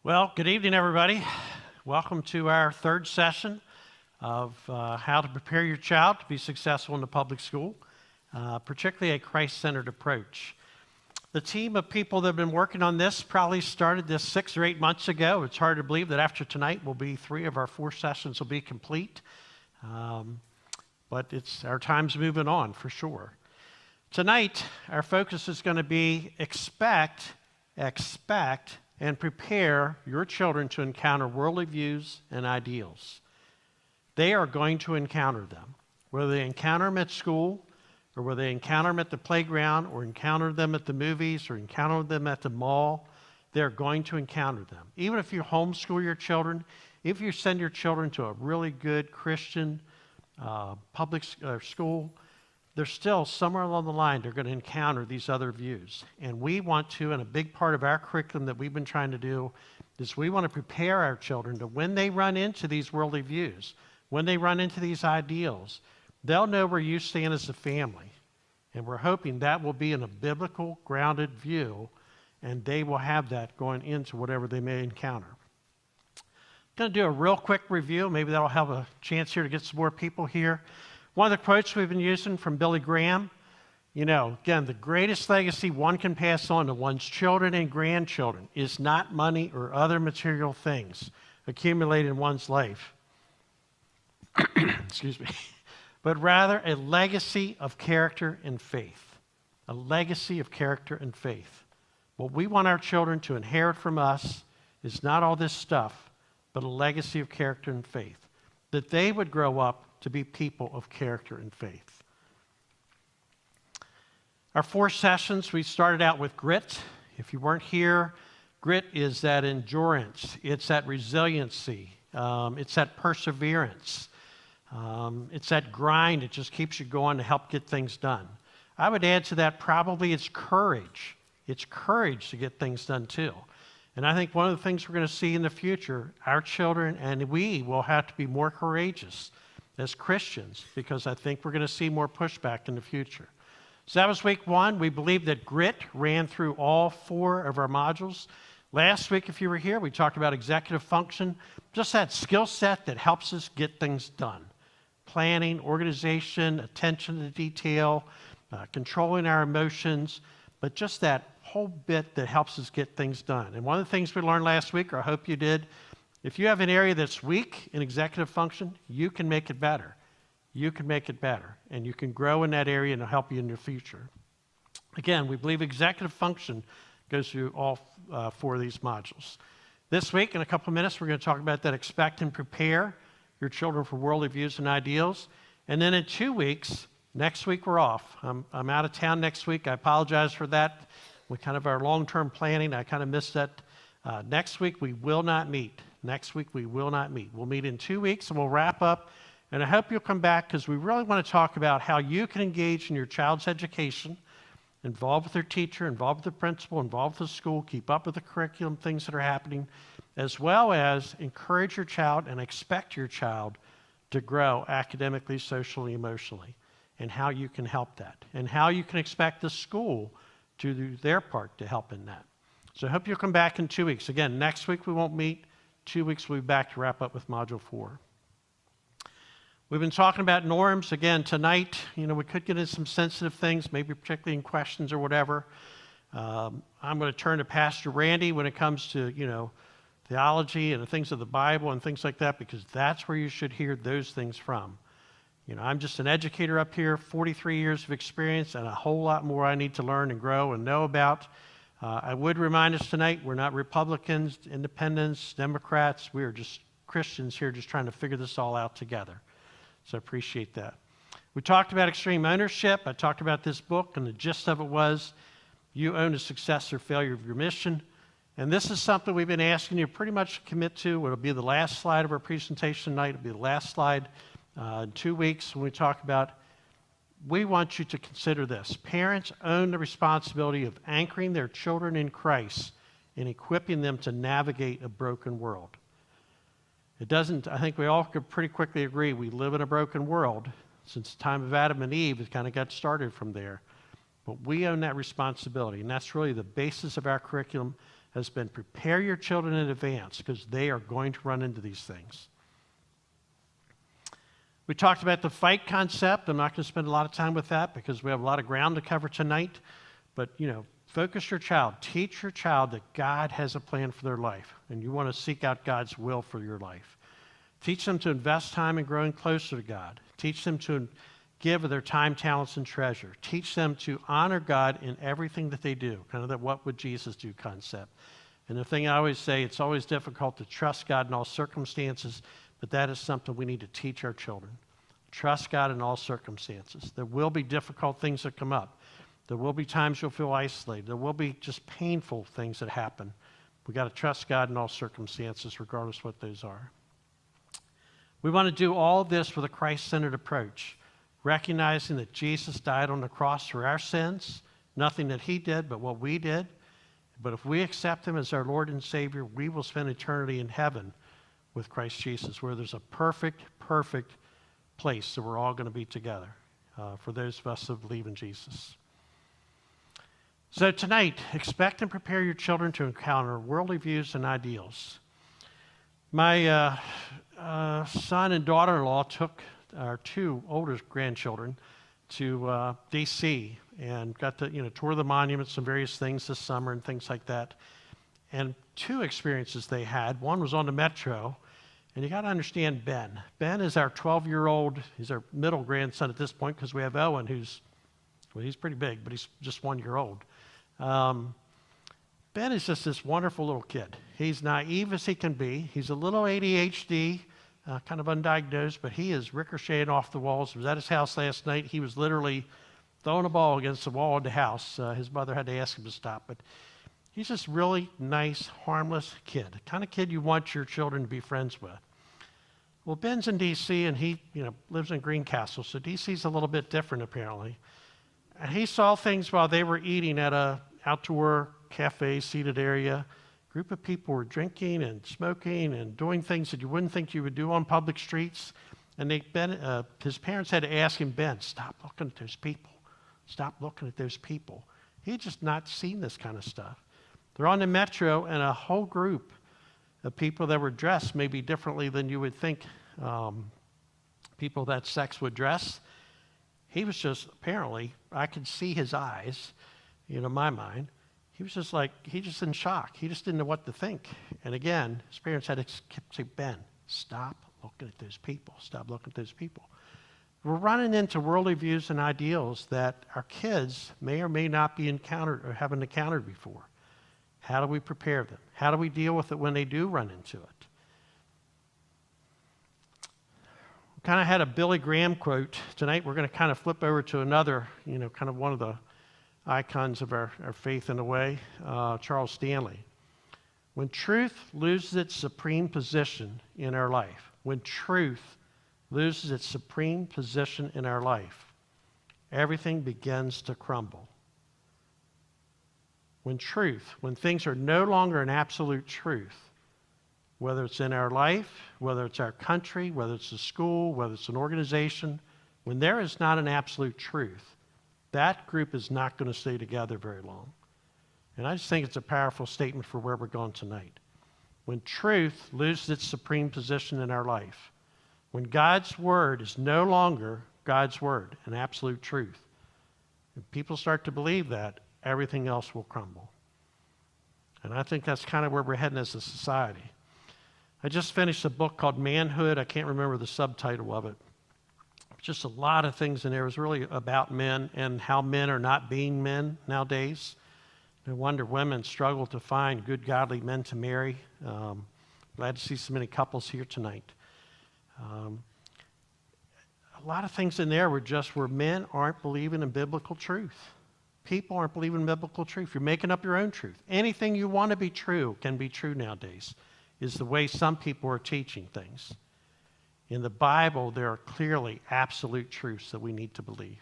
Well, good evening, everybody. Welcome to our third session of how to prepare your child to be successful in the public school, particularly a Christ-centered approach. The team of people that have been working on this probably started this 6 or 8 months ago. It's hard to believe that after tonight, 3 of our 4 sessions will be complete. But our time's moving on for sure. Tonight, our focus is going to be expect, and prepare your children to encounter worldly views and ideals. They are going to encounter them. Whether they encounter them at school, or whether they encounter them at the playground, or encounter them at the movies, or encounter them at the mall, they're going to encounter them. Even if you homeschool your children, if you send your children to a really good Christian public school, they're still, somewhere along the line, they're going to encounter these other views. And we want to, and a big part of our curriculum that we've been trying to do, is we want to prepare our children to when they run into these worldly views, when they run into these ideals, they'll know where you stand as a family. And we're hoping that will be in a biblical, grounded view, and they will have that going into whatever they may encounter. I'm going to do a real quick review. Maybe that'll have a chance here to get some more people here. One of the quotes we've been using from Billy Graham, again, the greatest legacy one can pass on to one's children and grandchildren is not money or other material things accumulated in one's life, excuse me, but rather a legacy of character and faith. A legacy of character and faith. What we want our children to inherit from us is not all this stuff, but a legacy of character and faith. That they would grow up to be people of character and faith. Our 4 sessions, we started out with grit. If you weren't here, grit is that endurance. It's that resiliency. It's that perseverance. It's that grind that just keeps you going to help get things done. I would add to that probably it's courage. It's courage to get things done too. And I think one of the things we're going to see in the future, our children and we will have to be more courageous as Christians, because I think we're going to see more pushback in the future. So that was week 1. We believe that grit ran through all 4 of our modules. Last week, if you were here, we talked about executive function, just that skill set that helps us get things done. Planning, organization, attention to detail, controlling our emotions, but just that whole bit that helps us get things done. And one of the things we learned last week, or I hope you did, if you have an area that's weak in executive function, you can make it better. You can make it better, and you can grow in that area and it'll help you in the future. Again, we believe executive function goes through all 4 of these modules. This week, in a couple of minutes, we're going to talk about that expect and prepare your children for worldly views and ideals. And then in 2 weeks, next week we're off. I'm out of town next week. I apologize for that. With kind of our long-term planning, I kind of missed that. Next week, we will not meet. We'll meet in 2 weeks, and we'll wrap up. And I hope you'll come back, because we really want to talk about how you can engage in your child's education, involved with their teacher, involved with the principal, involved with the school, keep up with the curriculum, things that are happening, as well as encourage your child and expect your child to grow academically, socially, emotionally, and how you can help that, and how you can expect the school to do their part to help in that. So I hope you'll come back in 2 weeks. Again, next week we won't meet. 2 weeks we'll be back to wrap up with Module 4. We've been talking about norms. Again, tonight, we could get into some sensitive things, maybe particularly in questions or whatever. I'm going to turn to Pastor Randy when it comes to, theology and the things of the Bible and things like that, because that's where you should hear those things from. I'm just an educator up here, 43 years of experience, and a whole lot more I need to learn and grow and know about. I would remind us tonight, we're not Republicans, Independents, Democrats. We are just Christians here just trying to figure this all out together. So I appreciate that. We talked about extreme ownership. I talked about this book, and the gist of it was you own the success or failure of your mission. And this is something we've been asking you pretty much to commit to. It'll be the last slide of our presentation tonight. It'll be the last slide in 2 weeks when we talk about. We want you to consider this. Parents own the responsibility of anchoring their children in Christ and equipping them to navigate a broken world. I think we all could pretty quickly agree we live in a broken world. Since the time of Adam and Eve, it kind of got started from there. But we own that responsibility, and that's really the basis of our curriculum. has been prepare your children in advance because they are going to run into these things. We talked about the fight concept. I'm not going to spend a lot of time with that because we have a lot of ground to cover tonight. But, focus your child. Teach your child that God has a plan for their life, and you want to seek out God's will for your life. Teach them to invest time in growing closer to God. Teach them to give of their time, talents, and treasure. Teach them to honor God in everything that they do, kind of that what would Jesus do concept. And the thing I always say, it's always difficult to trust God in all circumstances, but that is something we need to teach our children. Trust God in all circumstances. There will be difficult things that come up. There will be times you'll feel isolated. There will be just painful things that happen. We've got to trust God in all circumstances, regardless of what those are. We want to do all this with a Christ-centered approach, recognizing that Jesus died on the cross for our sins, nothing that he did, but what we did. But if we accept him as our Lord and Savior, we will spend eternity in heaven with Christ Jesus, where there's a perfect place that we're all going to be together for those of us who believe in Jesus. So tonight, expect and prepare your children to encounter worldly views and ideals. My son and daughter-in-law took our two oldest grandchildren to D.C. and got to tour the monuments and various things this summer and things like that. And two experiences they had. One was on the metro, and you got to understand Ben. Ben is our 12-year-old. He's our middle grandson at this point because we have Owen, he's pretty big, but he's just 1 year old. Ben is just this wonderful little kid. He's naive as he can be. He's a little ADHD, kind of undiagnosed, but he is ricocheting off the walls. He was at his house last night. He was literally throwing a ball against the wall of the house. His mother had to ask him to stop, but he's just really nice, harmless kid, the kind of kid you want your children to be friends with. Well, Ben's in D.C., and he lives in Greencastle, so D.C.'s a little bit different apparently. And he saw things while they were eating at a outdoor cafe, seated area. A group of people were drinking and smoking and doing things that you wouldn't think you would do on public streets. And his parents had to ask him, Ben, stop looking at those people. Stop looking at those people. He had just not seen this kind of stuff. They're on the metro, and a whole group of people that were dressed maybe differently than you would think people that sex would dress. He was just, apparently, I could see his eyes, my mind. He was just in shock. He just didn't know what to think. And again, his parents had to say, Ben, stop looking at those people. Stop looking at those people. We're running into worldly views and ideals that our kids may or may not be encountered or haven't encountered before. How do we prepare them? How do we deal with it when they do run into it? We kind of had a Billy Graham quote. Tonight we're going to kind of flip over to another, kind of one of the icons of our faith in a way, Charles Stanley. When truth loses its supreme position in our life, when truth loses its supreme position in our life, everything begins to crumble. When things are no longer an absolute truth, whether it's in our life, whether it's our country, whether it's a school, whether it's an organization, when there is not an absolute truth, that group is not going to stay together very long. And I just think it's a powerful statement for where we're going tonight. When truth loses its supreme position in our life, when God's word is no longer God's word, an absolute truth, if people start to believe that, everything else will crumble. And I think that's kind of where we're heading as a society. I just finished a book called Manhood. I can't remember the subtitle of it. Just a lot of things in there. It was really about men and how men are not being men nowadays. No wonder women struggle to find good, godly men to marry. Glad to see so many couples here tonight. A lot of things in there were just where men aren't believing in biblical truth. People aren't believing in biblical truth. You're making up your own truth. Anything you want to be true can be true nowadays, is the way some people are teaching things. In the Bible, there are clearly absolute truths that we need to believe.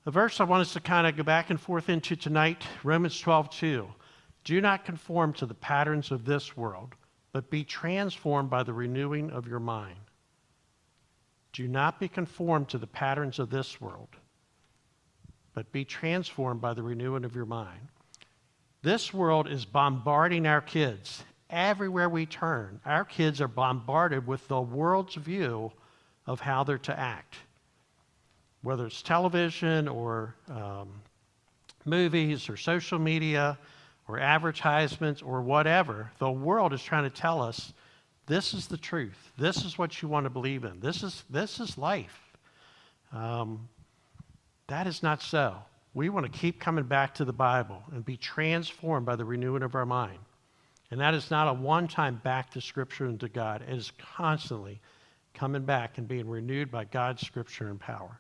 The verse I want us to kind of go back and forth into tonight, Romans 12:2. Do not conform to the patterns of this world, but be transformed by the renewing of your mind. Do not be conformed to the patterns of this world, but be transformed by the renewing of your mind. This world is bombarding our kids. Everywhere we turn, our kids are bombarded with the world's view of how they're to act. Whether it's television or movies or social media or advertisements or whatever, the world is trying to tell us this is the truth. This is what you want to believe in. This is life. That is not so. We want to keep coming back to the Bible and be transformed by the renewing of our mind. And that is not a one-time back to Scripture and to God. It is constantly coming back and being renewed by God's Scripture and power.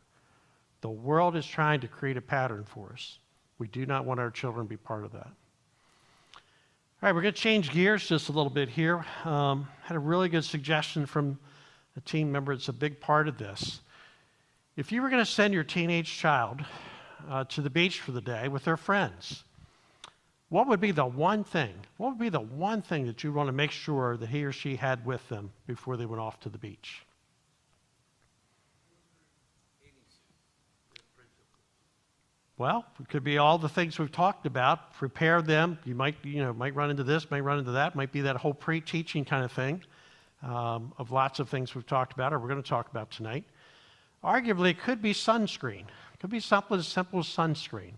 The world is trying to create a pattern for us. We do not want our children to be part of that. All right, we're going to change gears just a little bit here. Had a really good suggestion from a team member. It's a big part of this. If you were going to send your teenage child to the beach for the day with their friends, what would be the one thing? What would be the one thing that you want to make sure that he or she had with them before they went off to the beach? Well, it could be all the things we've talked about. Prepare them. You might run into this, might run into that. Might be that whole pre-teaching kind of thing of lots of things we've talked about or we're going to talk about tonight. Arguably, it could be sunscreen. It could be something as simple as sunscreen.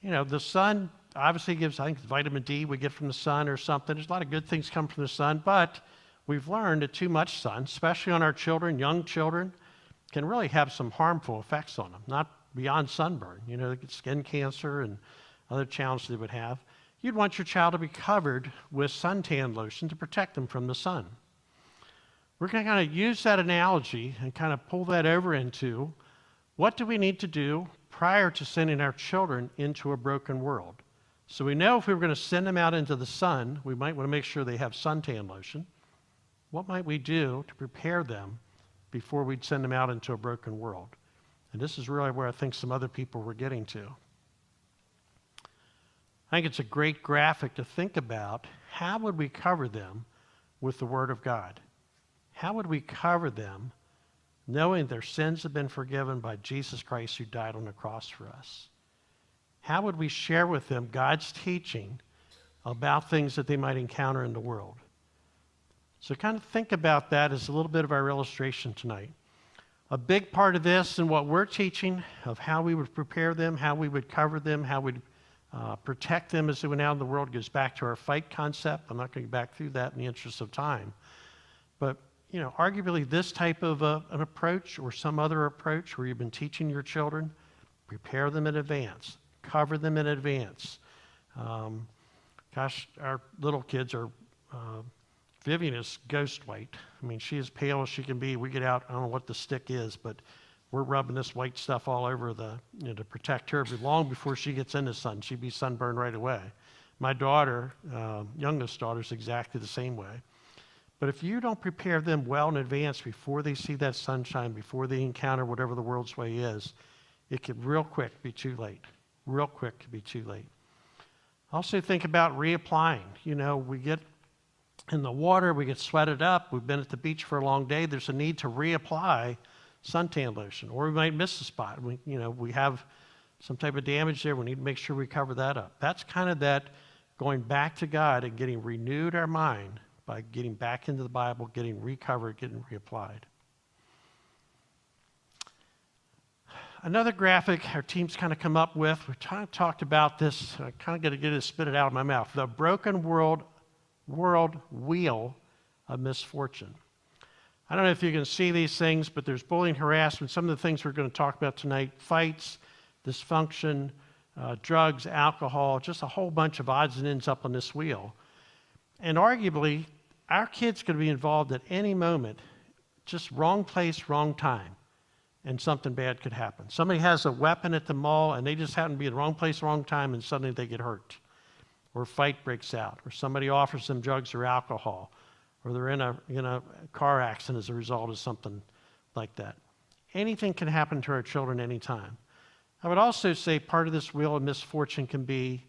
The sun obviously gives, I think, vitamin D we get from the sun or something. There's a lot of good things come from the sun, but we've learned that too much sun, especially on our children, young children, can really have some harmful effects on them, not beyond sunburn. They get skin cancer and other challenges they would have. You'd want your child to be covered with suntan lotion to protect them from the sun. We're going to kind of use that analogy and kind of pull that over into what do we need to do prior to sending our children into a broken world. So we know if we were going to send them out into the sun, we might want to make sure they have suntan lotion. What might we do to prepare them before we'd send them out into a broken world? And this is really where I think some other people were getting to. I think it's a great graphic to think about. How would we cover them with the Word of God? How would we cover them knowing their sins have been forgiven by Jesus Christ who died on the cross for us? How would we share with them God's teaching about things that they might encounter in the world? So kind of think about that as a little bit of our illustration tonight. A big part of this and what we're teaching of how we would prepare them, how we would cover them, how we'd protect them as they went out in the world goes back to our fight concept. I'm not going to go back through that in the interest of time. But arguably this type of an approach or some other approach where you've been teaching your children, prepare them in advance. Cover them in advance. Our little kids are, Vivian is ghost white. I mean, she is pale as she can be. We get out, I don't know what the stick is, but we're rubbing this white stuff all over to protect her. But long before she gets in the sun, she'd be sunburned right away. My daughter, youngest daughter, is exactly the same way. But if you don't prepare them well in advance before they see that sunshine, before they encounter whatever the world's way is, it could real quick be too late. Real quick could be too late. Also think about reapplying. We get in the water, we get sweated up, we've been at the beach for a long day, there's a need to reapply suntan lotion, or we might miss a spot. We have some type of damage there, we need to make sure we cover that up. That's kind of that going back to God and getting renewed our mind by getting back into the Bible, getting recovered, getting reapplied. Another graphic our team's kind of come up with, we've kind of talked about this, I kind of got to get it, spit it out of my mouth, the broken world wheel of misfortune. I don't know if you can see these things, but there's bullying, harassment, some of the things we're going to talk about tonight, fights, dysfunction, drugs, alcohol, just a whole bunch of odds and ends up on this wheel. And arguably, our kids could be involved at any moment, just wrong place, wrong time, and something bad could happen. Somebody has a weapon at the mall, and they just happen to be in the wrong place, wrong time, and suddenly they get hurt. Or a fight breaks out, or somebody offers them drugs or alcohol, or they're in a car accident as a result of something like that. Anything can happen to our children anytime. I would also say part of this wheel of misfortune can be,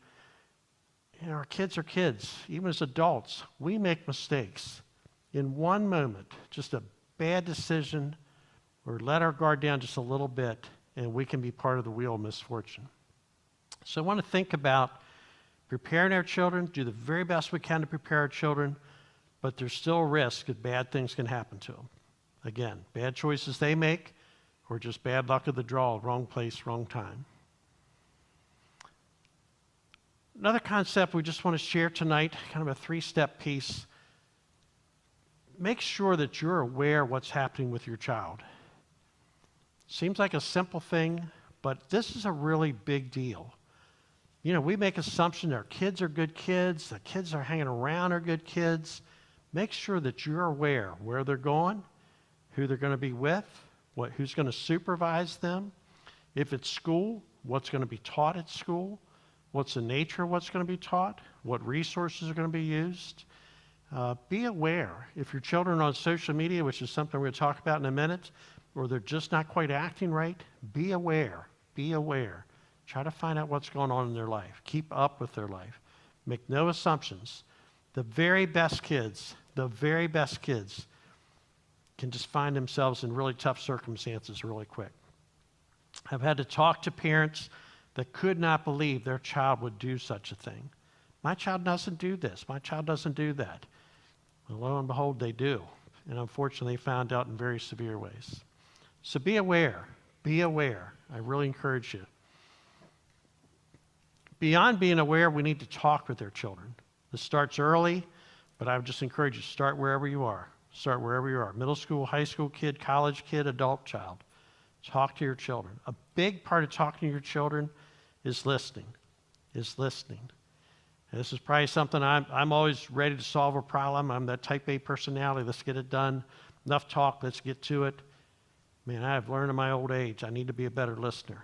our kids are kids. Even as adults, we make mistakes. In one moment, just a bad decision, or let our guard down just a little bit, and we can be part of the wheel of misfortune. So I want to think about Preparing our children, do the very best we can to prepare our children, but there's still risk that bad things can happen to them. Again, bad choices they make, or just bad luck of the draw, wrong place, wrong time. Another concept we just want to share tonight, kind of a 3-step piece. Make sure that you're aware of what's happening with your child. Seems like a simple thing, but this is a really big deal. You know, we make assumption our kids are good kids, the kids are hanging around are good kids. Make sure that you're aware where they're going, who they're going to be with, who's going to supervise them. If it's school, what's going to be taught at school, what's the nature of what's going to be taught, what resources are going to be used. Be aware. If your children are on social media, which is something we're going to talk about in a minute, or they're just not quite acting right, be aware. Be aware. Try to find out what's going on in their life. Keep up with their life. Make no assumptions. The very best kids can just find themselves in really tough circumstances really quick. I've had to talk to parents that could not believe their child would do such a thing. My child doesn't do this. My child doesn't do that. Well, lo and behold, they do. And unfortunately, found out in very severe ways. So be aware. Be aware. I really encourage you. Beyond being aware, we need to talk with their children. This starts early, but I would just encourage you to start wherever you are. Start wherever you are. Middle school, high school kid, college kid, adult child. Talk to your children. A big part of talking to your children is listening. And this is probably something I'm always ready to solve a problem. I'm that type A personality. Let's get it done. Enough talk. Let's get to it. Man, I've learned in my old age, I need to be a better listener.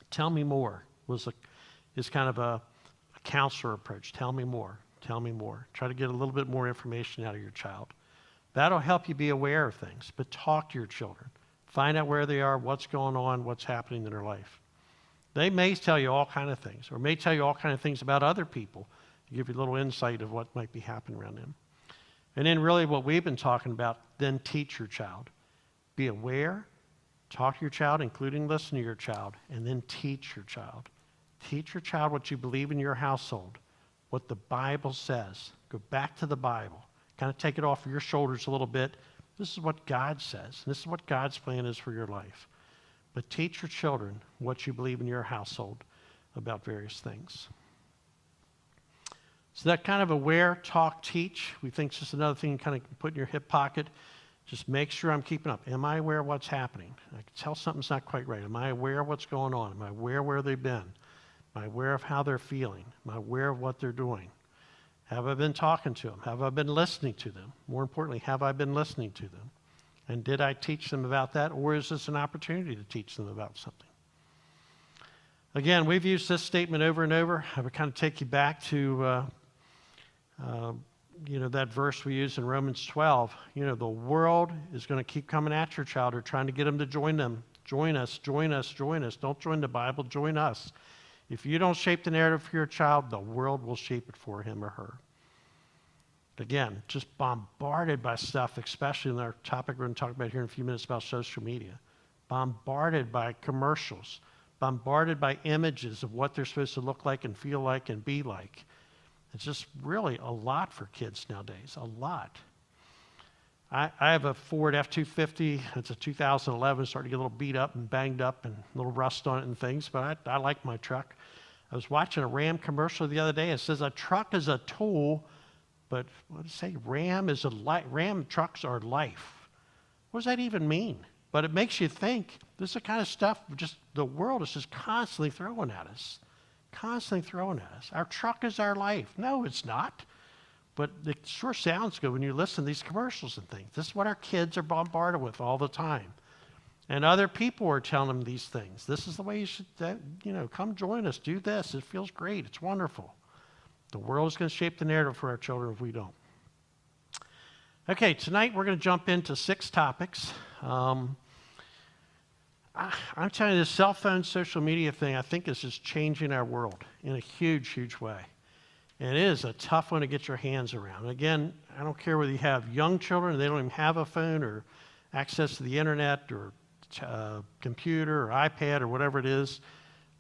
Tell me more is kind of a counselor approach. Tell me more. Try to get a little bit more information out of your child. That'll help you be aware of things, but talk to your children. Find out where they are, what's going on, what's happening in their life. They may tell you all kinds of things, or may tell you all kinds of things about other people to give you a little insight of what might be happening around them. And then really what we've been talking about, then teach your child. Be aware, talk to your child, including listen to your child, and then teach your child. Teach your child what you believe in your household, what the Bible says. Go back to the Bible. Kind of take it off your shoulders a little bit. This is what God says. This is what God's plan is for your life. But teach your children what you believe in your household about various things. So that kind of aware, talk, teach, we think is just another thing you kind of put in your hip pocket. Just make sure I'm keeping up. Am I aware of what's happening? I can tell something's not quite right. Am I aware of what's going on? Am I aware of where they've been? Am I aware of how they're feeling? Am I aware of what they're doing? Have I been talking to them? Have I been listening to them? More importantly, have I been listening to them? And did I teach them about that, or is this an opportunity to teach them about something? Again, we've used this statement over and over. I would kind of take you back to that verse we use in Romans 12. The world is going to keep coming at your child or trying to get them to join them. Join us. Don't join the Bible, join us. If you don't shape the narrative for your child, the world will shape it for him or her. Again, just bombarded by stuff, especially in our topic we're going to talk about here in a few minutes about social media. Bombarded by commercials, bombarded by images of what they're supposed to look like and feel like and be like. It's just really a lot for kids nowadays, a lot. I have a Ford F-250. It's a 2011, starting to get a little beat up and banged up and a little rust on it and things, but I like my truck. I was watching a Ram commercial the other day. It says a truck is a tool, but what does it say? Ram trucks are life. What does that even mean? But it makes you think. This is the kind of stuff just the world is just constantly throwing at us. Our truck is our life. No, it's not. But it sure sounds good when you listen to these commercials and things. This is what our kids are bombarded with all the time. And other people are telling them these things. This is the way you should, come join us. Do this. It feels great. It's wonderful. The world is going to shape the narrative for our children if we don't. Okay, tonight we're going to jump into 6 topics. I'm telling you, this cell phone, social media thing, I think is just changing our world in a huge, huge way. And it is a tough one to get your hands around. Again, I don't care whether you have young children, they don't even have a phone or access to the internet or computer or iPad or whatever it is,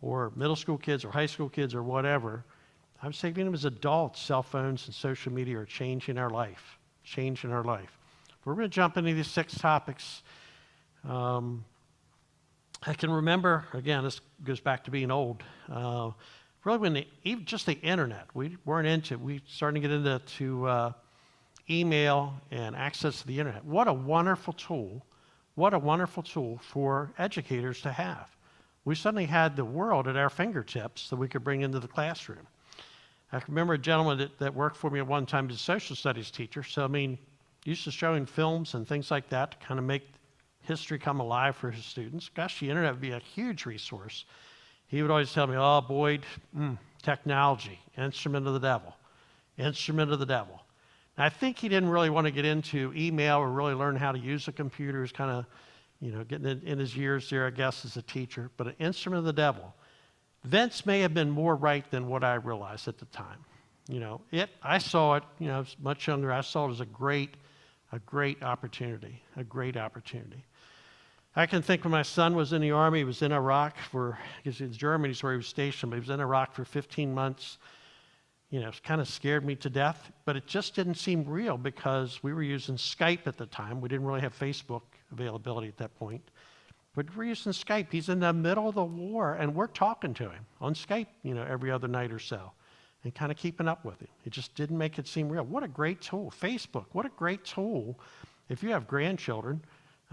or middle school kids or high school kids or whatever, I would say even as adults, cell phones and social media are changing our life, changing our life. We're going to jump into these 6 topics. I can remember, again, this goes back to being old, really when even just the internet, we weren't into, we started to get into email and access to the internet. What a wonderful tool for educators to have. We suddenly had the world at our fingertips that we could bring into the classroom. I can remember a gentleman that worked for me at one time as a social studies teacher. So, I mean, used to showing films and things like that to kind of make history come alive for his students. Gosh, the internet would be a huge resource. He would always tell me, oh, Boyd, technology, instrument of the devil, instrument of the devil. And I think he didn't really want to get into email or really learn how to use a computer. He was kind of, getting in his years there, I guess, as a teacher. But an instrument of the devil. Vince may have been more right than what I realized at the time. I saw it, I was much younger. I saw it as a great opportunity, a great opportunity. I can think when my son was in the Army, he was in Iraq because in Germany is where he was stationed, but he was in Iraq for 15 months. It kind of scared me to death, but it just didn't seem real because we were using Skype at the time. We didn't really have Facebook availability at that point, but we're using Skype. He's in the middle of the war, and we're talking to him on Skype, every other night or so, and kind of keeping up with him. It just didn't make it seem real. What a great tool. Facebook, what a great tool. If you have grandchildren,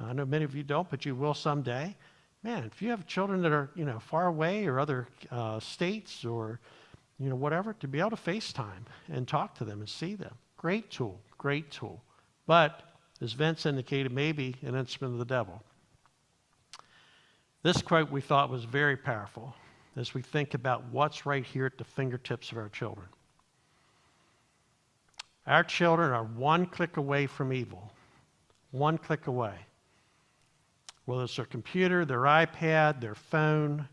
I know many of you don't, but you will someday. Man, if you have children that are, far away or other states or, whatever, to be able to FaceTime and talk to them and see them. Great tool, great tool. But, as Vince indicated, maybe an instrument of the devil. This quote we thought was very powerful as we think about what's right here at the fingertips of our children. Our children are one click away from evil. One click away. Whether it's their computer, their iPad, their phone,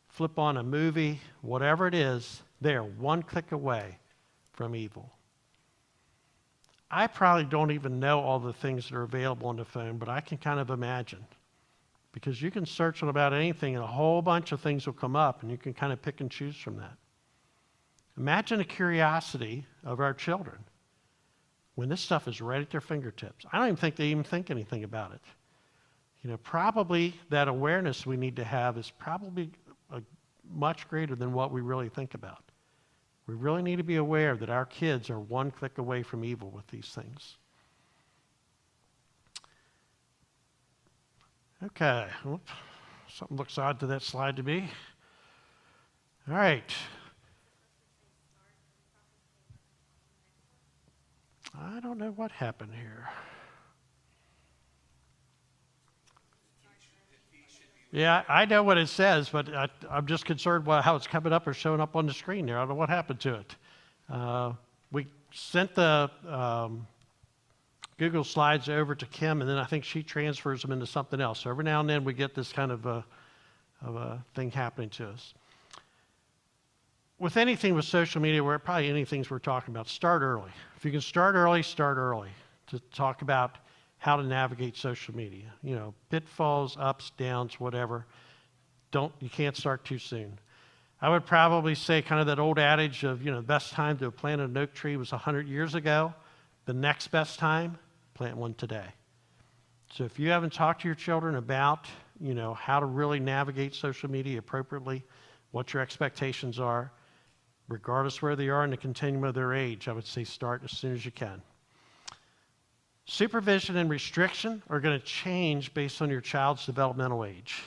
flip on a movie, whatever it is, they are one click away from evil. I probably don't even know all the things that are available on the phone, but I can kind of imagine. Because you can search on about anything and a whole bunch of things will come up and you can kind of pick and choose from that. Imagine the curiosity of our children when this stuff is right at their fingertips. I don't even think they even think anything about it. Probably that awareness we need to have is probably much greater than what we really think about. We really need to be aware that our kids are one click away from evil with these things. Okay, something looks odd to that slide to me. All right. I don't know what happened here. Yeah, I know what it says, but I'm just concerned about how it's coming up or showing up on the screen there. I don't know what happened to it. We sent the Google Slides over to Kim, and then I think she transfers them into something else. So every now and then we get this kind of a thing happening to us. With anything with social media, where probably any things we're talking about, start early. If you can start early to talk about how to navigate social media. Pitfalls, ups, downs, whatever. You can't start too soon. I would probably say kind of that old adage of, the best time to plant an oak tree was 100 years ago. The next best time, plant one today. So if you haven't talked to your children about, how to really navigate social media appropriately, what your expectations are, regardless where they are in the continuum of their age, I would say start as soon as you can. Supervision and restriction are going to change based on your child's developmental age.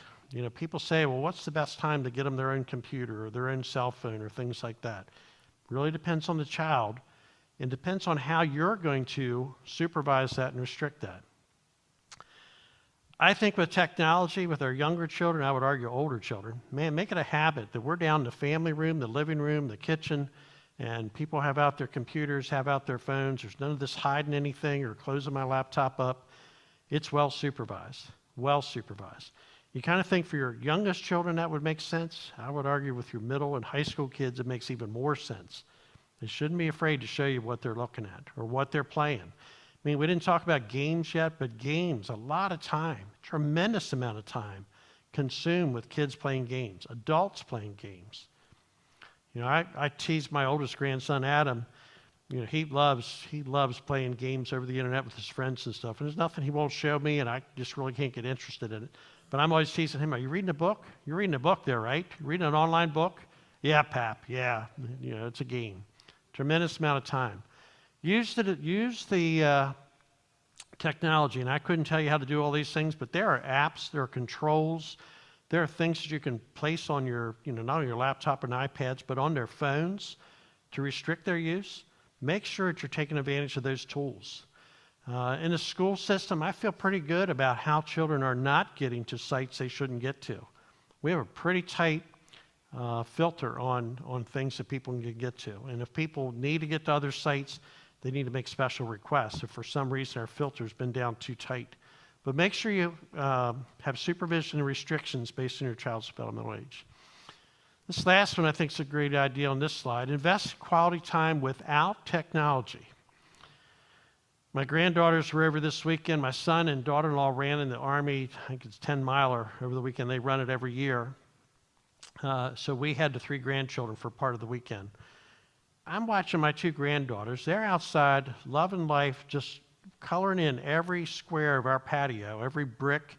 People say, well, what's the best time to get them their own computer or their own cell phone or things like that? Really depends on the child and depends on how you're going to supervise that and restrict that. I think with technology, with our younger children, I would argue older children, make it a habit that we're down in the family room, the living room, the kitchen, and people have out their computers, have out their phones. There's none of this hiding anything or closing my laptop up. It's well supervised, well supervised. You kind of think for your youngest children that would make sense. I would argue with your middle and high school kids it makes even more sense. They shouldn't be afraid to show you what they're looking at or what they're playing. I mean, we didn't talk about games yet, but games, a lot of time, tremendous amount of time consumed with kids playing games, adults playing games. You know, I tease my oldest grandson, Adam. You know, he loves playing games over the internet with his friends and stuff. And there's nothing he won't show me, and I just really can't get interested in it. But I'm always teasing him, are you reading a book? You're reading a book there, right? You're reading an online book? Yeah, Pap, yeah. You know, it's a game. Tremendous amount of time. Use the technology, and I couldn't tell you how to do all these things, but there are apps, there are controls, there are things that you can place on your, you know, not on your laptop and iPads, but on their phones to restrict their use. Make sure that you're taking advantage of those tools. In the school system, I feel pretty good about how children are not getting to sites they shouldn't get to. We have a pretty tight filter on things that people can get to. And if people need to get to other sites, they need to make special requests if for some reason our filter's been down too tight. But make sure you have supervision and restrictions based on your child's developmental age. This last one I think is a great idea on this slide. Invest quality time without technology. My granddaughters were over this weekend. My son and daughter-in-law ran in the Army, I think it's 10-miler over the weekend. They run it every year. So we had the 3 grandchildren for part of the weekend. I'm watching my 2 granddaughters. They're outside, loving life, just coloring in every square of our patio, every brick.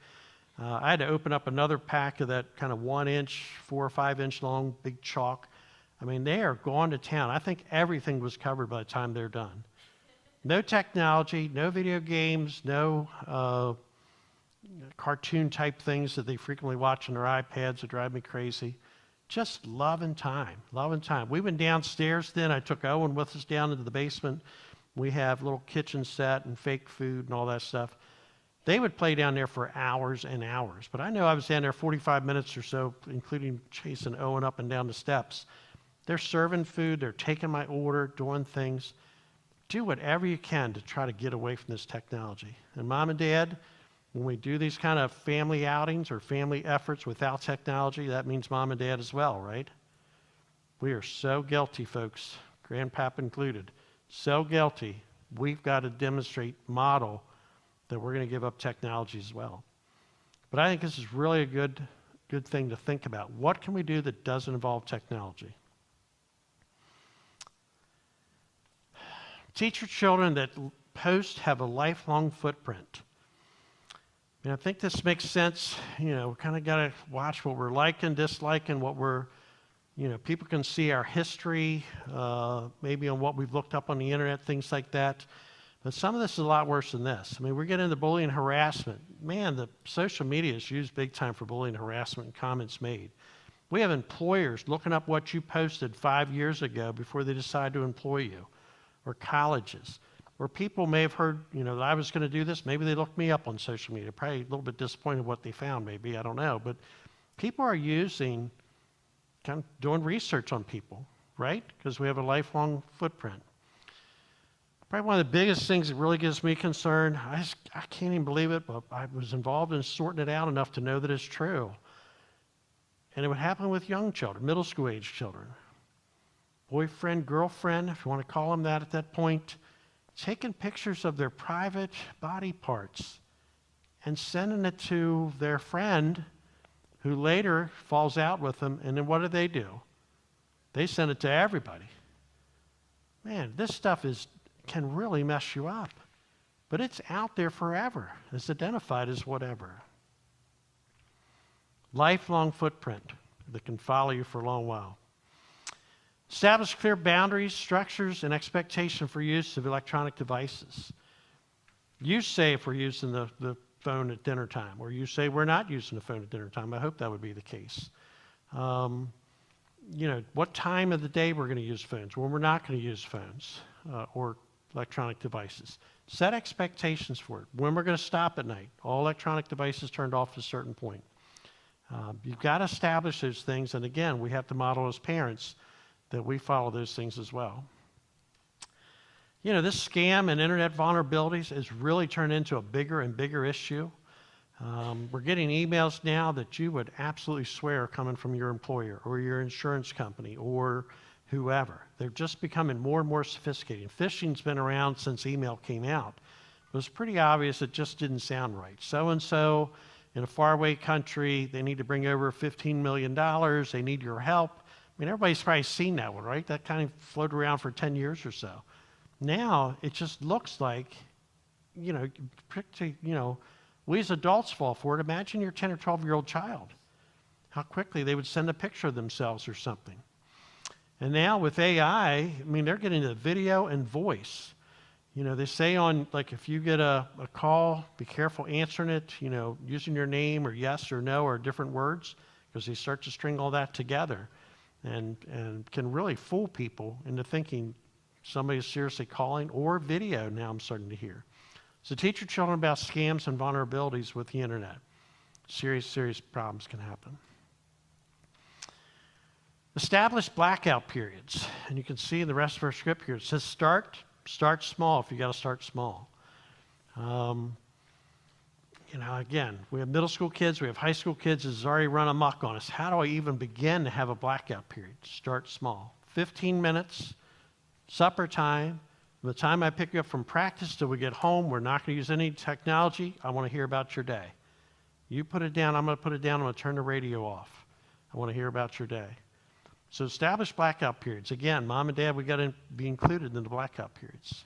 I had to open up another pack of that kind of 1-inch, 4 or 5-inch long, big chalk. I mean, they are going to town. I think everything was covered by the time they're done. No technology, no video games, no cartoon-type things that they frequently watch on their iPads that drive me crazy. Just loving time, loving time. We went downstairs then. I took Owen with us down into the basement. We have a little kitchen set and fake food and all that stuff. They would play down there for hours and hours. But I know I was down there 45 minutes or so, including chasing Owen up and down the steps. They're serving food. They're taking my order, doing things. Do whatever you can to try to get away from this technology. And Mom and Dad, when we do these kind of family outings or family efforts without technology, that means Mom and Dad as well, right? We are so guilty, folks, Grandpap included. So guilty. We've got to demonstrate, model that we're going to give up technology as well. But I think this is really a good thing to think about. What can we do that doesn't involve technology? Teach your children that posts have a lifelong footprint. And I think this makes sense. You know, we kind of got to watch what we're liking, disliking, what we're, you know, people can see our history, maybe on what we've looked up on the internet, things like that. But some of this is a lot worse than this. I mean, we're getting into bullying and harassment. Man, the social media is used big time for bullying and harassment and comments made. We have employers looking up what you posted 5 years ago before they decide to employ you, or colleges, where people may have heard, you know, that I was going to do this. Maybe they looked me up on social media. Probably a little bit disappointed what they found, maybe. I don't know. But people are using, kind of doing research on people, right? Because we have a lifelong footprint. Probably one of the biggest things that really gives me concern, I can't even believe it, but I was involved in sorting it out enough to know that it's true. And it would happen with young children, middle school age children. Boyfriend, girlfriend, if you want to call them that at that point, taking pictures of their private body parts and sending it to their friend who later falls out with them, and then what do? They send it to everybody. Man, this stuff can really mess you up. But it's out there forever. It's identified as whatever. Lifelong footprint that can follow you for a long while. Establish clear boundaries, structures, and expectation for use of electronic devices. You say if we're using the phone at dinner time, or you say we're not using the phone at dinner time. I hope that would be the case. You know, what time of the day we're going to use phones, when we're not going to use phones or electronic devices. Set expectations for it. When we're going to stop at night. All electronic devices turned off at a certain point. You've got to establish those things, and again, we have to model as parents that we follow those things as well. You know, this scam and internet vulnerabilities has really turned into a bigger and bigger issue. We're getting emails now that you would absolutely swear are coming from your employer or your insurance company or whoever. They're just becoming more and more sophisticated. Phishing's been around since email came out. It was pretty obvious it just didn't sound right. So-and-so in a faraway country. They need to bring over $15 million. They need your help. I mean, everybody's probably seen that one, right? That kind of floated around for 10 years or so. Now, it just looks like, we as adults fall for it. Imagine your 10 or 12-year-old child, how quickly they would send a picture of themselves or something. And now with AI, I mean, they're getting the video and voice. They say if you get a call, be careful answering it, using your name or yes or no or different words, because they start to string all that together and can really fool people into thinking somebody is seriously calling, or video now I'm starting to hear. So teach your children about scams and vulnerabilities with the internet. Serious problems can happen. Establish blackout periods. And you can see in the rest of our script here, it says start small if you got to start small. Again, we have middle school kids, we have high school kids. This has already run amok on us. How do I even begin to have a blackout period? Start small. 15 minutes, supper time. By the time I pick you up from practice till we get home, we're not going to use any technology. I want to hear about your day. You put it down, I'm going to put it down, I'm going to turn the radio off. I want to hear about your day. So establish blackout periods. Again, mom and dad, we got to be included in the blackout periods.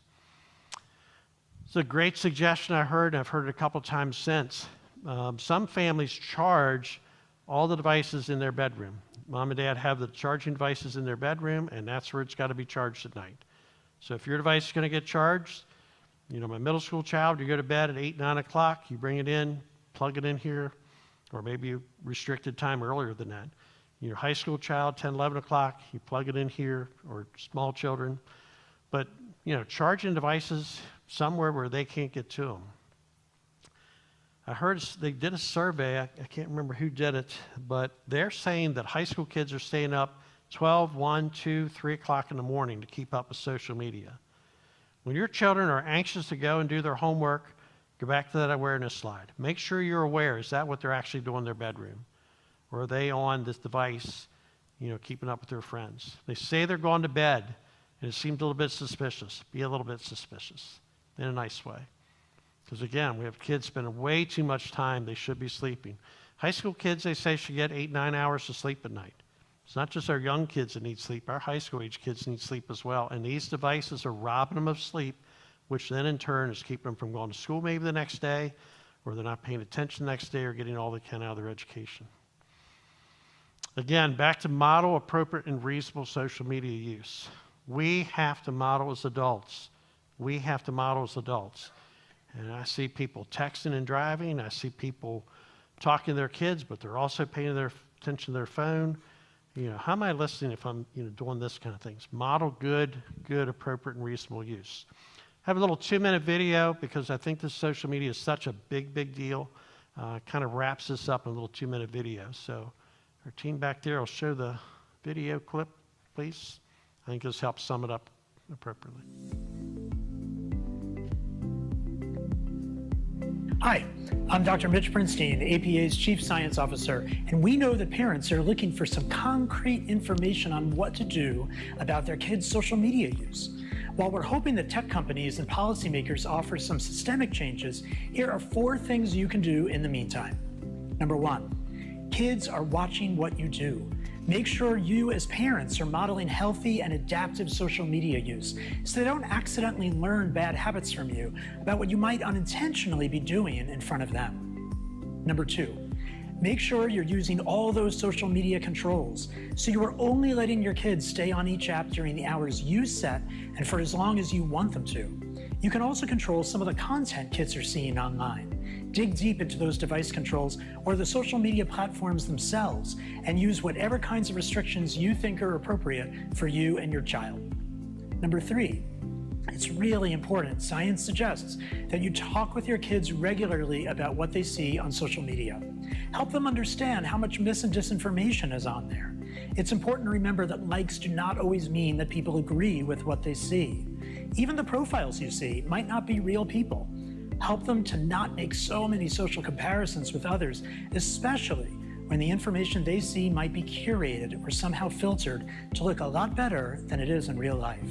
It's a great suggestion I heard, and I've heard it a couple times since. Some families charge all the devices in their bedroom. Mom and dad have the charging devices in their bedroom, and that's where it's got to be charged at night. So if your device is going to get charged, my middle school child, you go to bed at 8, 9 o'clock, you bring it in, plug it in here, or maybe a restricted time earlier than that. Your high school child, 10, 11 o'clock, you plug it in here, or small children. But, charging devices somewhere where they can't get to them. I heard they did a survey, I can't remember who did it, but they're saying that high school kids are staying up 12, 1, 2, 3 o'clock in the morning to keep up with social media. When your children are anxious to go and do their homework, go back to that awareness slide. Make sure you're aware, is that what they're actually doing in their bedroom? Or are they on this device, keeping up with their friends? They say they're going to bed, and it seems a little bit suspicious. Be a little bit suspicious in a nice way. Because again, we have kids spending way too much time. They should be sleeping. High school kids, they say, should get 8, 9 hours of sleep at night. It's not just our young kids that need sleep. Our high school age kids need sleep as well. And these devices are robbing them of sleep, which then in turn is keeping them from going to school maybe the next day, or they're not paying attention the next day, or getting all they can out of their education. Again, back to model appropriate and reasonable social media use. We have to model as adults. We have to model as adults. And I see people texting and driving. I see people talking to their kids, but they're also paying their attention to their phone. How am I listening if I'm doing this kind of things? Model good, appropriate, and reasonable use. Have a little 2-minute video because I think this social media is such a big deal. Kind of wraps this up in a little 2-minute video. So our team back there will show the video clip, please. I think this helps sum it up appropriately. Hi, I'm Dr. Mitch Bernstein, APA's Chief Science Officer, and we know that parents are looking for some concrete information on what to do about their kids' social media use. While we're hoping that tech companies and policymakers offer some systemic changes, here are 4 things you can do in the meantime. Number 1, kids are watching what you do. Make sure you as parents are modeling healthy and adaptive social media use so they don't accidentally learn bad habits from you about what you might unintentionally be doing in front of them. Number 2, make sure you're using all those social media controls so you are only letting your kids stay on each app during the hours you set and for as long as you want them to. You can also control some of the content kids are seeing online. Dig deep into those device controls or the social media platforms themselves and use whatever kinds of restrictions you think are appropriate for you and your child. Number 3, it's really important. Science suggests that you talk with your kids regularly about what they see on social media. Help them understand how much mis and disinformation is on there. It's important to remember that likes do not always mean that people agree with what they see. Even the profiles you see might not be real people. Help them to not make so many social comparisons with others, especially when the information they see might be curated or somehow filtered to look a lot better than it is in real life.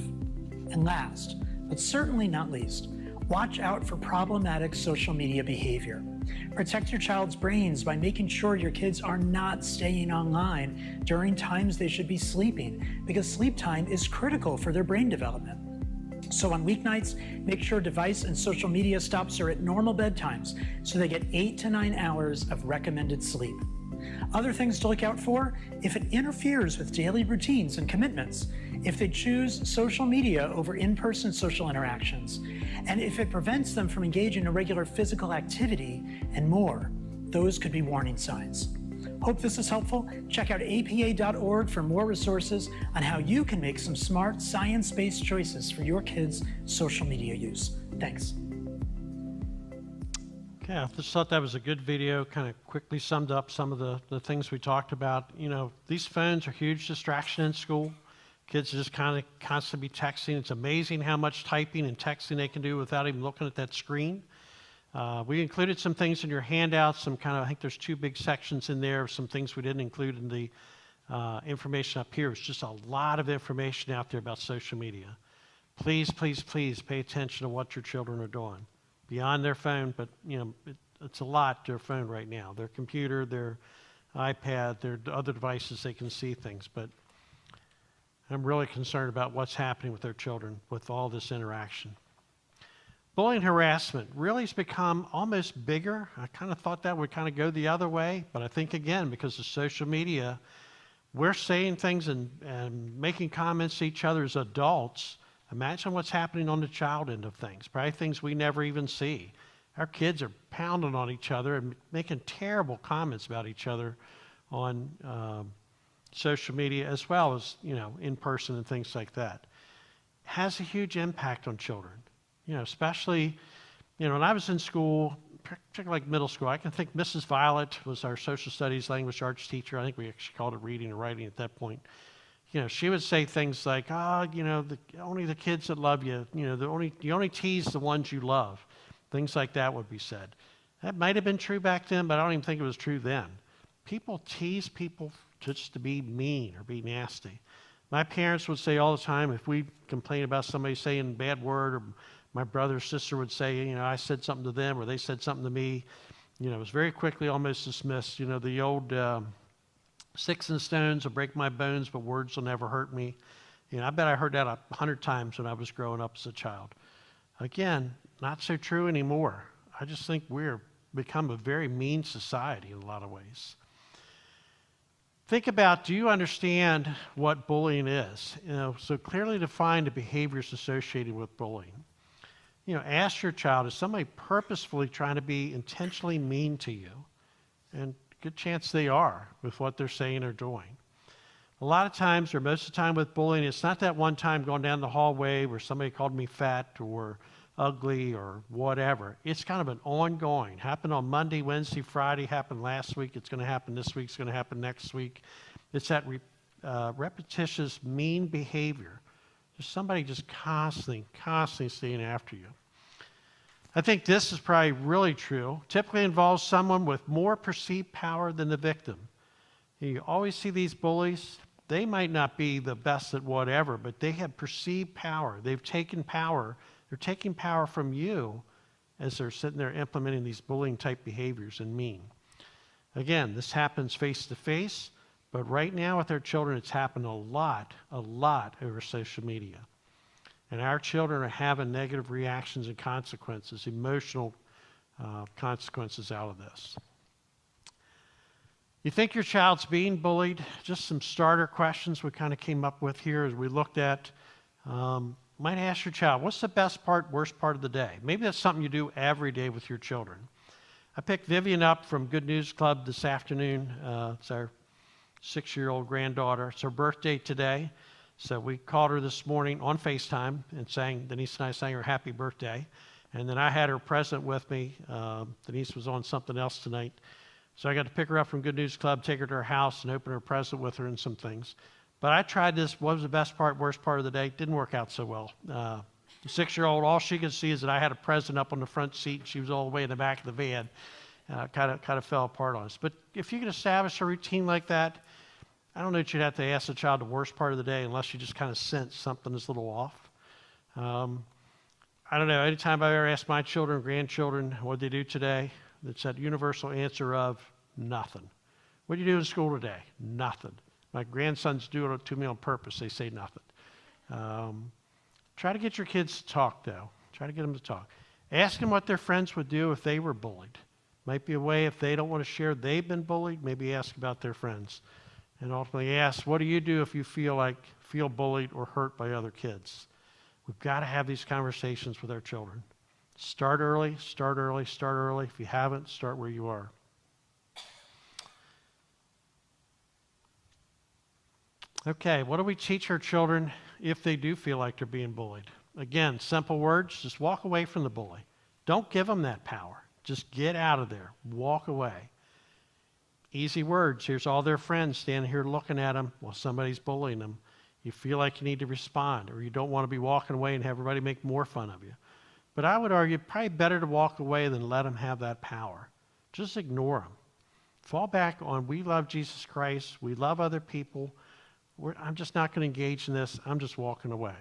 And last, but certainly not least, watch out for problematic social media behavior. Protect your child's brains by making sure your kids are not staying online during times they should be sleeping, because sleep time is critical for their brain development. So on weeknights, make sure device and social media stops are at normal bedtimes so they get 8 to 9 hours of recommended sleep. Other things to look out for: if it interferes with daily routines and commitments, if they choose social media over in-person social interactions, and if it prevents them from engaging in regular physical activity, and more. Those could be warning signs. Hope this is helpful. Check out apa.org for more resources on how you can make some smart, science-based choices for your kids' social media use. Thanks. Okay, I just thought that was a good video, kind of quickly summed up some of the things we talked about. You know, these phones are a huge distraction in school. Kids are just kind of constantly texting. It's amazing how much typing and texting they can do without even looking at that screen. We included some things in your handouts, some kind of, I think there's 2 big sections in there, some things we didn't include in the information up here. It's just a lot of information out there about social media. Please, please, please pay attention to what your children are doing. Beyond their phone, but you know, it's a lot, their phone right now. Their computer, their iPad, their other devices, they can see things. But I'm really concerned about what's happening with their children with all this interaction. Bullying harassment really has become almost bigger. I kind of thought that would kind of go the other way, but I think again, because of social media, we're saying things and making comments to each other as adults. Imagine what's happening on the child end of things, probably things we never even see. Our kids are pounding on each other and making terrible comments about each other on social media, as well as, you know, in person and things like that. It has a huge impact on children, you know, especially, you know, when I was in school, particularly like middle school, I can think Mrs. Violet was our social studies language arts teacher. I think we actually called it reading and writing at that point. You know, she would say things like, you know, only the kids that love you, you know, you only tease the ones you love. Things like that would be said. That might have been true back then, but I don't even think it was true then. People tease people just to be mean or be nasty. My parents would say all the time, if we complain about somebody saying a bad word, or my brother or sister would say, you know, I said something to them or they said something to me, you know, it was very quickly almost dismissed. You know, the old sticks and stones will break my bones, but words will never hurt me. You know, I bet I heard that 100 times when I was growing up as a child. Again, not so true anymore. I just think we're become a very mean society in a lot of ways. Think about, do you understand what bullying is? You know, so clearly define the behaviors associated with bullying. You know, ask your child, is somebody purposefully trying to be intentionally mean to you? And good chance they are with what they're saying or doing. A lot of times, or most of the time with bullying, it's not that one time going down the hallway where somebody called me fat or ugly or whatever. It's kind of an ongoing. Happened on Monday, Wednesday, Friday, happened last week. It's going to happen this week. It's going to happen next week. It's that repetitious, mean behavior. There's somebody just constantly staying after you. I think this is probably really true. Typically involves someone with more perceived power than the victim. You always see these bullies. They might not be the best at whatever, but they have perceived power. They've taken power. They're taking power from you as they're sitting there implementing these bullying type behaviors and mean. Again, this happens face to face, but right now with our children, it's happened a lot over social media. And our children are having negative reactions and consequences, emotional consequences out of this. You think your child's being bullied? Just some starter questions we kind of came up with here as we looked at. Might ask your child, what's the best part, worst part of the day? Maybe that's something you do every day with your children. I picked Vivian up from Good News Club this afternoon. It's our 6-year-old granddaughter. It's her birthday today. So we called her this morning on FaceTime and Denise and I sang her happy birthday. And then I had her present with me. Denise was on something else tonight. So I got to pick her up from Good News Club, take her to her house, and open her present with her and some things. But I tried this, what was the best part, worst part of the day? It didn't work out so well. The 6-year-old, all she could see is that I had a present up on the front seat, and she was all the way in the back of the van. Kind of fell apart on us. But if you can establish a routine like that, I don't know that you'd have to ask the child the worst part of the day unless you just kind of sense something is a little off. I don't know, anytime I've ever asked my children, grandchildren, what they do today, It's that universal answer of nothing. What do you do in school today? Nothing. My grandsons do it to me on purpose. They say nothing. Try to get your kids to talk, though. Try to get them to talk. Ask them what their friends would do if they were bullied. Might be a way, if they don't want to share they've been bullied, maybe ask about their friends. And ultimately ask, what do you do if you feel bullied or hurt by other kids? We've got to have these conversations with our children. Start early, start early, start early. If you haven't, start where you are. Okay, what do we teach our children if they do feel like they're being bullied? Again, simple words, just walk away from the bully. Don't give them that power. Just get out of there. Walk away. Easy words. Here's all their friends standing here looking at them while somebody's bullying them. You feel like you need to respond, or you don't want to be walking away and have everybody make more fun of you. But I would argue probably better to walk away than let them have that power. Just ignore them. Fall back on, we love Jesus Christ. We love other people. I'm just not going to engage in this. I'm just walking away.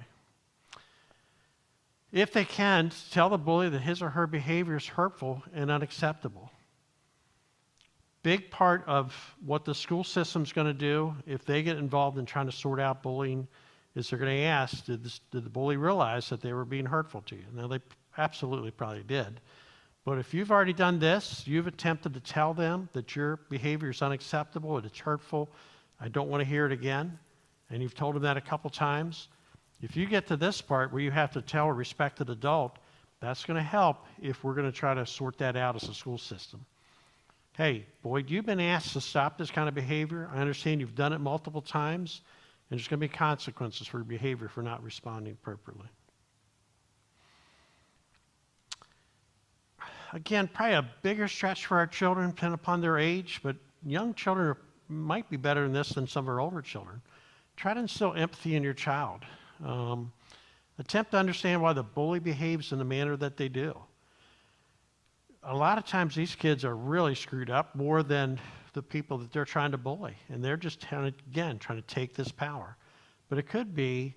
If they can, tell the bully that his or her behavior is hurtful and unacceptable. Big part of what the school system's going to do if they get involved in trying to sort out bullying is they're going to ask, did the bully realize that they were being hurtful to you? Now, they absolutely probably did. But if you've already done this, you've attempted to tell them that your behavior is unacceptable, that it's hurtful, I don't want to hear it again, and you've told them that a couple times, if you get to this part where you have to tell a respected adult, that's going to help if we're going to try to sort that out as a school system. Hey, Boyd, you've been asked to stop this kind of behavior. I understand you've done it multiple times, and there's going to be consequences for your behavior for not responding appropriately. Again, probably a bigger stretch for our children, depending upon their age, but young children might be better in this than some of our older children. Try to instill empathy in your child. Attempt to understand why the bully behaves in the manner that they do. A lot of times these kids are really screwed up more than the people that they're trying to bully. And they're just, trying to take this power. But it could be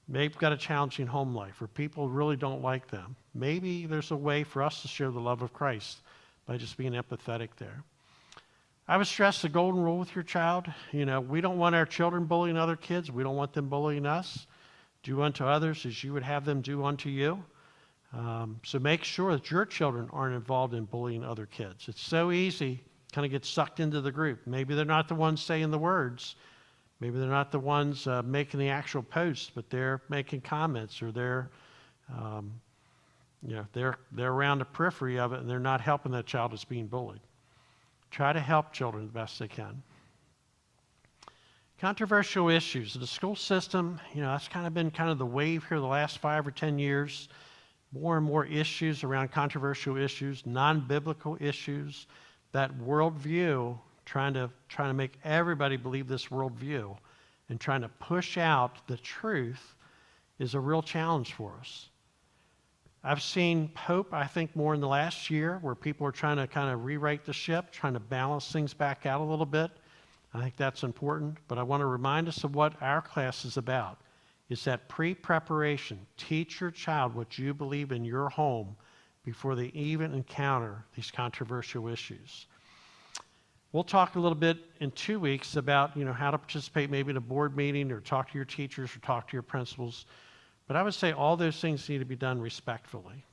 they've got a challenging home life or people really don't like them. Maybe there's a way for us to share the love of Christ by just being empathetic there. I would stress the golden rule with your child. We don't want our children bullying other kids. We don't want them bullying us. Do unto others as you would have them do unto you. So make sure that your children aren't involved in bullying other kids. It's so easy, kind of get sucked into the group. Maybe they're not the ones saying the words. Maybe they're not the ones making the actual posts, but they're making comments or they're around the periphery of it and they're not helping that child that's being bullied. Try to help children the best they can. Controversial issues. The school system, that's been the wave here the last 5 or 10 years. More and more issues around controversial issues, non-biblical issues, that worldview, trying to make everybody believe this worldview and trying to push out the truth is a real challenge for us. I've seen hope, I think, more in the last year where people are trying to rewrite the ship, trying to balance things back out a little bit. I think that's important, but I want to remind us of what our class is about. It's that pre-preparation. Teach your child what you believe in your home before they even encounter these controversial issues. We'll talk a little bit in 2 weeks about how to participate maybe in a board meeting or talk to your teachers or talk to your principals. But I would say all those things need to be done respectfully,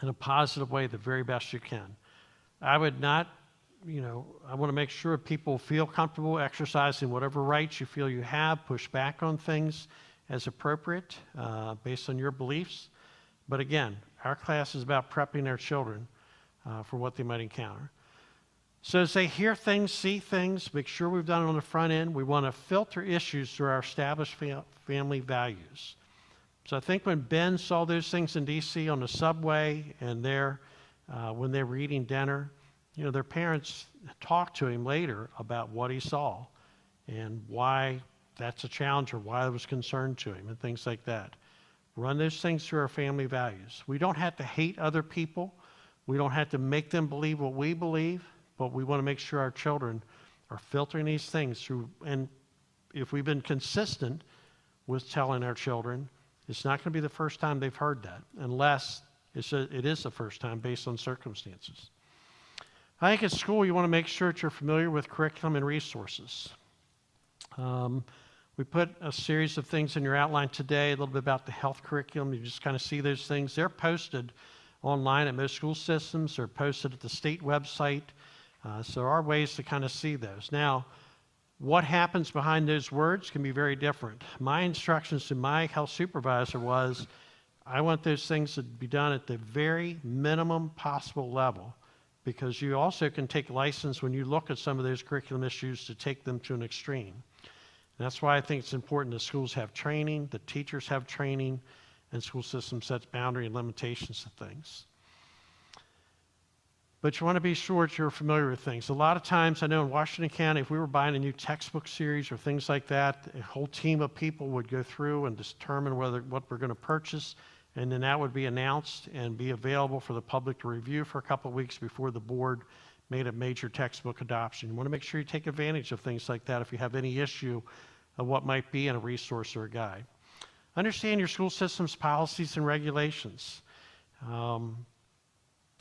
in a positive way, the very best you can. I would not, I want to make sure people feel comfortable exercising whatever rights you feel you have, push back on things as appropriate based on your beliefs. But again, our class is about prepping our children for what they might encounter. So as they hear things, see things, make sure we've done it on the front end. We want to filter issues through our established family values. So I think when Ben saw those things in D.C. on the subway and when they were eating dinner, their parents talked to him later about what he saw and why that's a challenge or why it was concerned to him and things like that. Run those things through our family values. We don't have to hate other people. We don't have to make them believe what we believe, but we want to make sure our children are filtering these things through. And if we've been consistent with telling our children, it's not going to be the first time they've heard that, unless it is the first time based on circumstances. I think at school you want to make sure that you're familiar with curriculum and resources. We put a series of things in your outline today, a little bit about the health curriculum. You just kind of see those things. They're posted online at most school systems. They're posted at the state website. So there are ways to kind of see those. Now, what happens behind those words can be very different. My instructions to my health supervisor was, I want those things to be done at the very minimum possible level, because you also can take license when you look at some of those curriculum issues to take them to an extreme. And that's why I think it's important that schools have training, the teachers have training, and school system sets boundary and limitations to things. But you want to be sure that you're familiar with things. A lot of times, I know in Washington County, if we were buying a new textbook series or things like that, a whole team of people would go through and determine what we're going to purchase, and then that would be announced and be available for the public to review for a couple of weeks before the board made a major textbook adoption. You want to make sure you take advantage of things like that if you have any issue of what might be in a resource or a guide. Understand your school system's policies and regulations.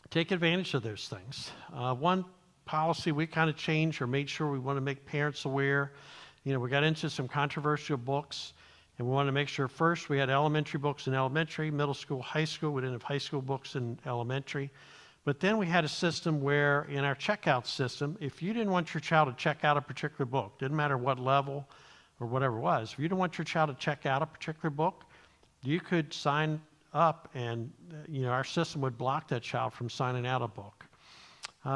Take advantage of those things. One policy we kind of changed or made sure we want to make parents aware. We got into some controversial books, and we wanted to make sure first we had elementary books in elementary, middle school, high school. We didn't have high school books in elementary. But then we had a system where in our checkout system, if you didn't want your child to check out a particular book, didn't matter what level or whatever it was, if you didn't want your child to check out a particular book, you could sign up and our system would block that child from signing out a book.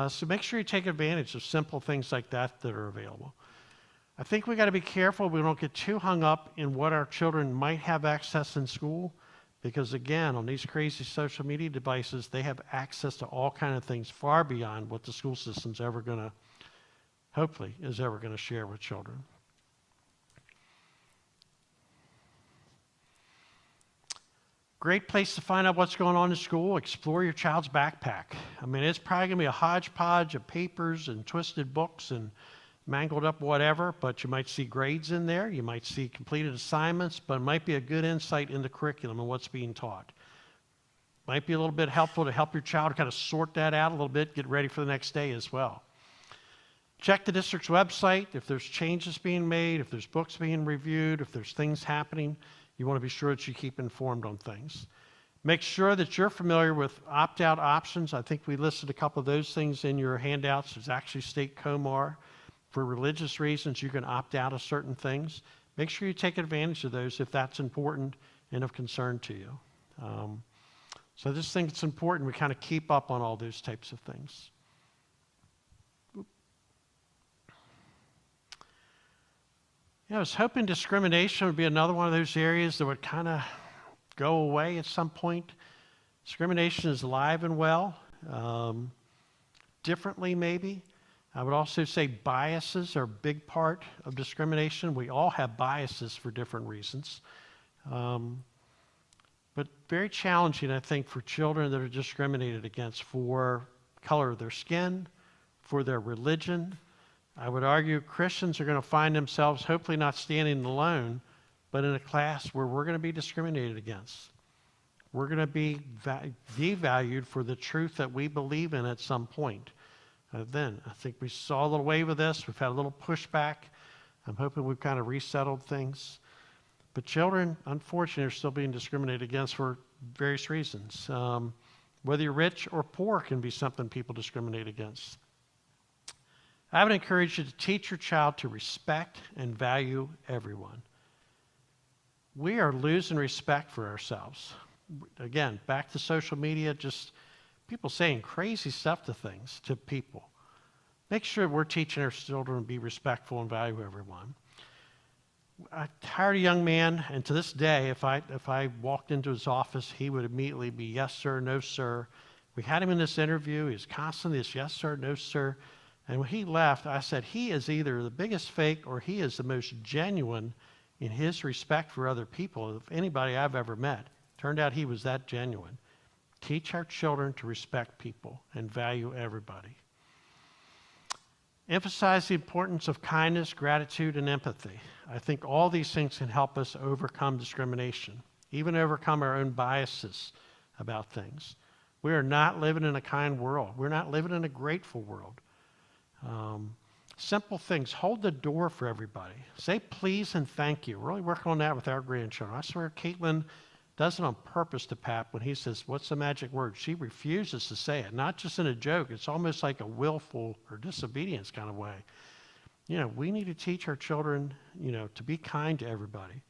So make sure you take advantage of simple things like that that are available. I think we got to be careful we don't get too hung up in what our children might have access in school, because again, on these crazy social media devices, they have access to all kinds of things far beyond what the school system's ever going to, hopefully, is ever going to share with children. Great place to find out what's going on in school. Explore your child's backpack. I mean, it's probably going to be a hodgepodge of papers and twisted books and mangled up whatever, but you might see grades in there. You might see completed assignments, but it might be a good insight into curriculum and what's being taught. Might be a little bit helpful to help your child kind of sort that out a little bit, get ready for the next day as well. Check the district's website. If there's changes being made, if there's books being reviewed, if there's things happening, you want to be sure that you keep informed on things. Make sure that you're familiar with opt-out options. I think we listed a couple of those things in your handouts. There's actually state COMAR. For religious reasons, you can opt out of certain things. Make sure you take advantage of those if that's important and of concern to you. So I just think it's important we kind of keep up on all those types of things. I was hoping discrimination would be another one of those areas that would kind of go away at some point. Discrimination is alive and well, differently maybe. I would also say biases are a big part of discrimination. We all have biases for different reasons. But very challenging, I think, for children that are discriminated against for color of their skin, for their religion. I would argue Christians are going to find themselves hopefully not standing alone, but in a class where we're going to be discriminated against. We're going to be devalued for the truth that we believe in at some point. Then I think we saw a little wave of this. We've had a little pushback. I'm hoping we've kind of resettled things. But children, unfortunately, are still being discriminated against for various reasons. Whether you're rich or poor can be something people discriminate against. I would encourage you to teach your child to respect and value everyone. We are losing respect for ourselves. Again, back to social media, just people saying crazy stuff to people. Make sure we're teaching our children to be respectful and value everyone. I hired a young man, and to this day, if I walked into his office, he would immediately be yes, sir, no, sir. We had him in this interview. He was constantly this yes, sir, no, sir. And when he left, I said, he is either the biggest fake or he is the most genuine in his respect for other people of anybody I've ever met. Turned out he was that genuine. Teach our children to respect people and value everybody. Emphasize the importance of kindness, gratitude, and empathy. I think all these things can help us overcome discrimination, even overcome our own biases about things. We are not living in a kind world. We're not living in a grateful world. Simple things. Hold the door for everybody. Say please and thank you. We're really working on that with our grandchildren. I swear Caitlin does it on purpose to Pap when he says, what's the magic word? She refuses to say it, not just in a joke. It's almost like a willful or disobedience kind of way. We need to teach our children, to be kind to everybody.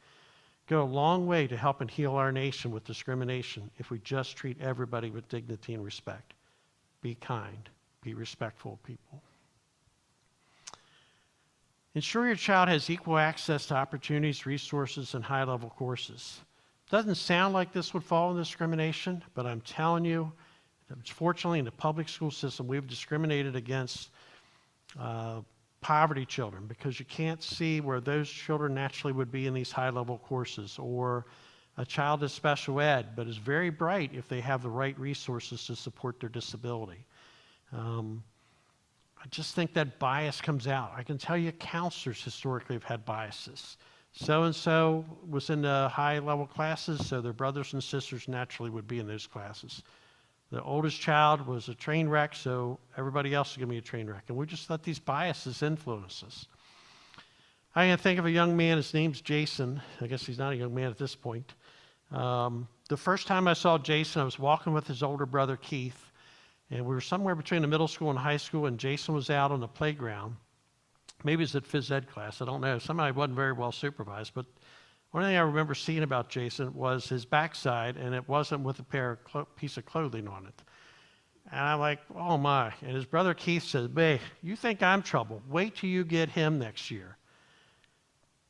Go a long way to helping heal our nation with discrimination if we just treat everybody with dignity and respect. Be kind. Be respectful of people. Ensure your child has equal access to opportunities, resources, and high-level courses. Doesn't sound like this would fall in discrimination, but I'm telling you, fortunately in the public school system, we've discriminated against poverty children because you can't see where those children naturally would be in these high-level courses, or a child is special ed but is very bright if they have the right resources to support their disability. I just think that bias comes out. I can tell you counselors historically have had biases. So-and-so was in the high-level classes, so their brothers and sisters naturally would be in those classes. The oldest child was a train wreck, so everybody else is going to be a train wreck. And we just let these biases influence us. I can think of a young man, his name's Jason. I guess he's not a young man at this point. The first time I saw Jason, I was walking with his older brother, Keith, and we were somewhere between the middle school and high school, and Jason was out on the playground. Maybe it was at phys ed class, I don't know. Somebody wasn't very well supervised, but one thing I remember seeing about Jason was his backside, and it wasn't with a piece of clothing on it. And I'm like, oh my. And his brother Keith says, "Babe, you think I'm trouble. Wait till you get him next year."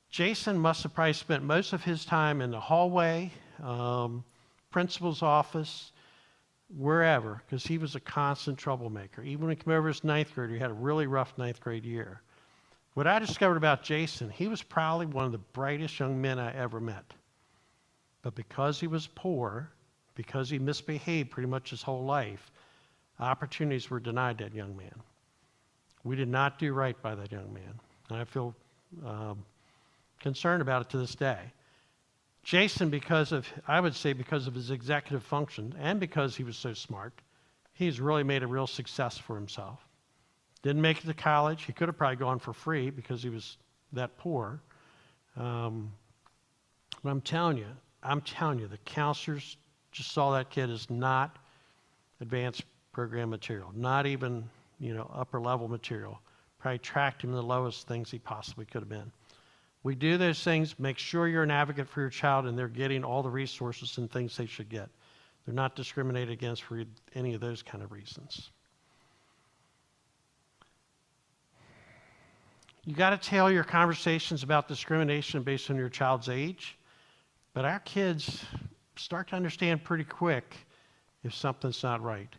Jason must have probably spent most of his time in the hallway, principal's office, wherever, because he was a constant troublemaker. Even when he came over as ninth grader, he had a really rough ninth grade year. What I discovered about Jason, he was probably one of the brightest young men I ever met. But because he was poor, because he misbehaved pretty much his whole life, opportunities were denied that young man. We did not do right by that young man. And I feel concerned about it to this day. Jason, I would say because of his executive function and because he was so smart, he's really made a real success for himself. Didn't make it to college. He could have probably gone for free because he was that poor. But I'm telling you, the counselors just saw that kid as not advanced program material, not even, upper level material. Probably tracked him to the lowest things he possibly could have been. We do those things. Make sure you're an advocate for your child and they're getting all the resources and things they should get. They're not discriminated against for any of those kind of reasons. You got to tailor your conversations about discrimination based on your child's age, but our kids start to understand pretty quick if something's not right.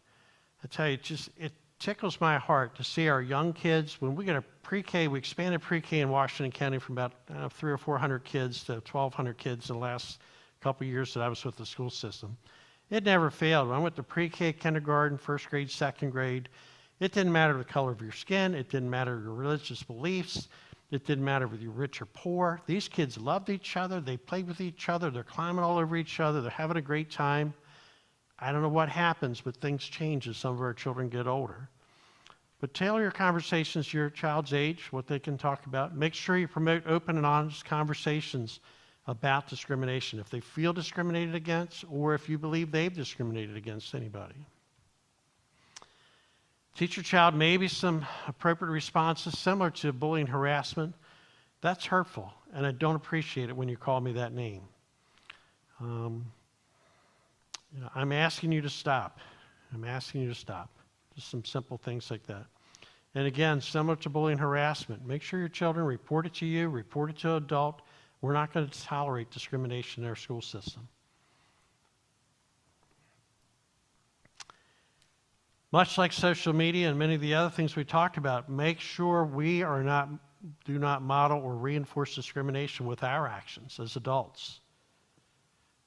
I tell you, it tickles my heart to see our young kids. When we get a pre-K, we expanded pre-K in Washington County from about 300 or 400 kids to 1,200 kids in the last couple of years that I was with the school system. It never failed. When I went to pre-K, kindergarten, first grade, second grade, it didn't matter the color of your skin. It didn't matter your religious beliefs. It didn't matter whether you're rich or poor. These kids loved each other. They played with each other. They're climbing all over each other. They're having a great time. I don't know what happens, but things change as some of our children get older. But tailor your conversations to your child's age, what they can talk about. Make sure you promote open and honest conversations about discrimination, if they feel discriminated against or if you believe they've discriminated against anybody. Teach your child maybe some appropriate responses similar to bullying harassment. That's hurtful, and I don't appreciate it when you call me that name. I'm asking you to stop. I'm asking you to stop. Just some simple things like that. And again, similar to bullying harassment, make sure your children report it to you, report it to an adult. We're not going to tolerate discrimination in our school system. Much like social media and many of the other things we talked about, make sure we do not model or reinforce discrimination with our actions as adults.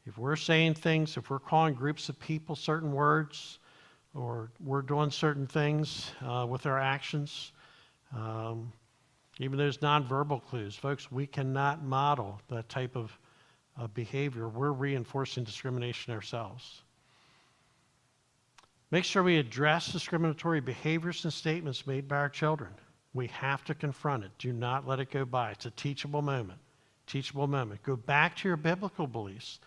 If we're saying things, if we're calling groups of people certain words, or we're doing certain things with our actions, even those nonverbal clues, folks, we cannot model that type of behavior. We're reinforcing discrimination ourselves. Make sure we address discriminatory behaviors and statements made by our children. We have to confront it. Do not let it go by. It's a teachable moment. Teachable moment. Go back to your biblical beliefs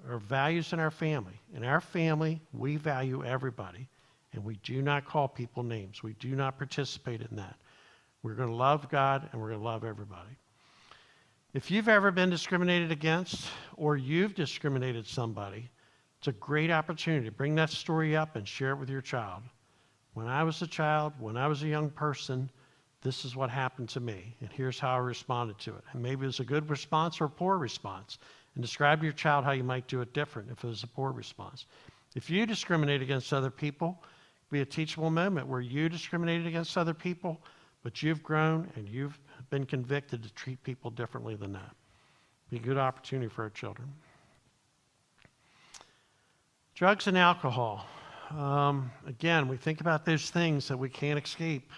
or values in our family. In our family, we value everybody, and we do not call people names. We do not participate in that. We're going to love God, and we're going to love everybody. If you've ever been discriminated against or you've discriminated somebody, it's a great opportunity to bring that story up and share it with your child. When I was a child, when I was a young person, this is what happened to me, and here's how I responded to it. And maybe it was a good response or a poor response. And describe to your child how you might do it different if it was a poor response. If you discriminate against other people, it'll be a teachable moment where you discriminated against other people, but you've grown and you've been convicted to treat people differently than that. Be a good opportunity for our children. Drugs and alcohol. Again, we think about those things that we can't escape.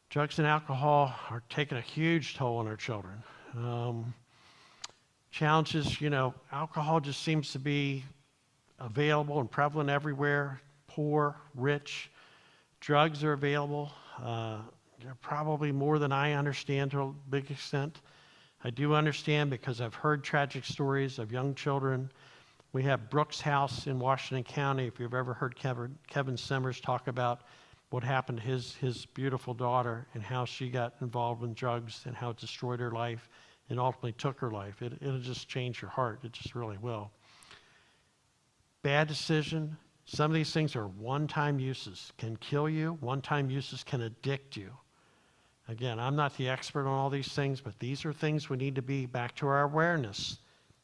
Drugs and alcohol are taking a huge toll on our children. Challenges, alcohol just seems to be available and prevalent everywhere, poor, rich. Drugs are available. They're probably more than I understand to a big extent. I do understand because I've heard tragic stories of young children. We have Brooks House in Washington County. If you've ever heard Kevin Simmers talk about what happened to his beautiful daughter and how she got involved in drugs and how it destroyed her life and ultimately took her life. It'll just change your heart. It just really will. Bad decision. Some of these things are one-time uses, can kill you. One-time uses can addict you. Again, I'm not the expert on all these things, but these are things we need to be back to our awareness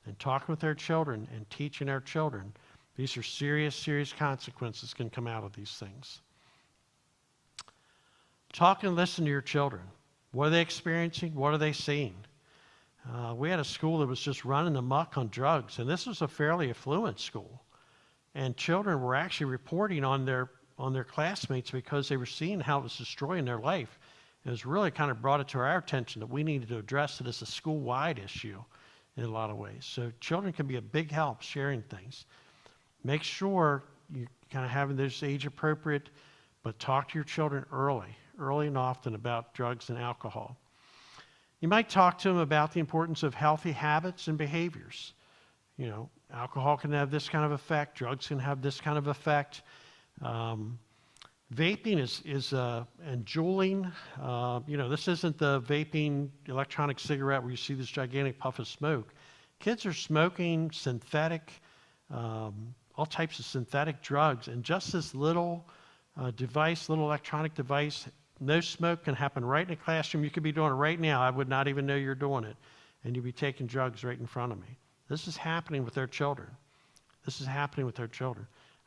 and talking with our children and teaching our children. These are serious, serious consequences can come out of these things. Talk and listen to your children. What are they experiencing? What are they seeing? We had a school that was just running amok on drugs, and this was a fairly affluent school. And children were actually reporting on their classmates because they were seeing how it was destroying their life. It was really kind of brought it to our attention that we needed to address it as a school-wide issue in a lot of ways. So children can be a big help sharing things. Make sure you kind of having those age appropriate, but talk to your children early and often about drugs and alcohol. You might talk to them about the importance of healthy habits and behaviors. Alcohol can have this kind of effect. Drugs can have this kind of effect. Vaping and juuling. This isn't the vaping electronic cigarette where you see this gigantic puff of smoke. Kids are smoking synthetic, all types of synthetic drugs, and just this little electronic device, no smoke can happen right in the classroom. You could be doing it right now. I would not even know you're doing it, and you'd be taking drugs right in front of me. This is happening with their children.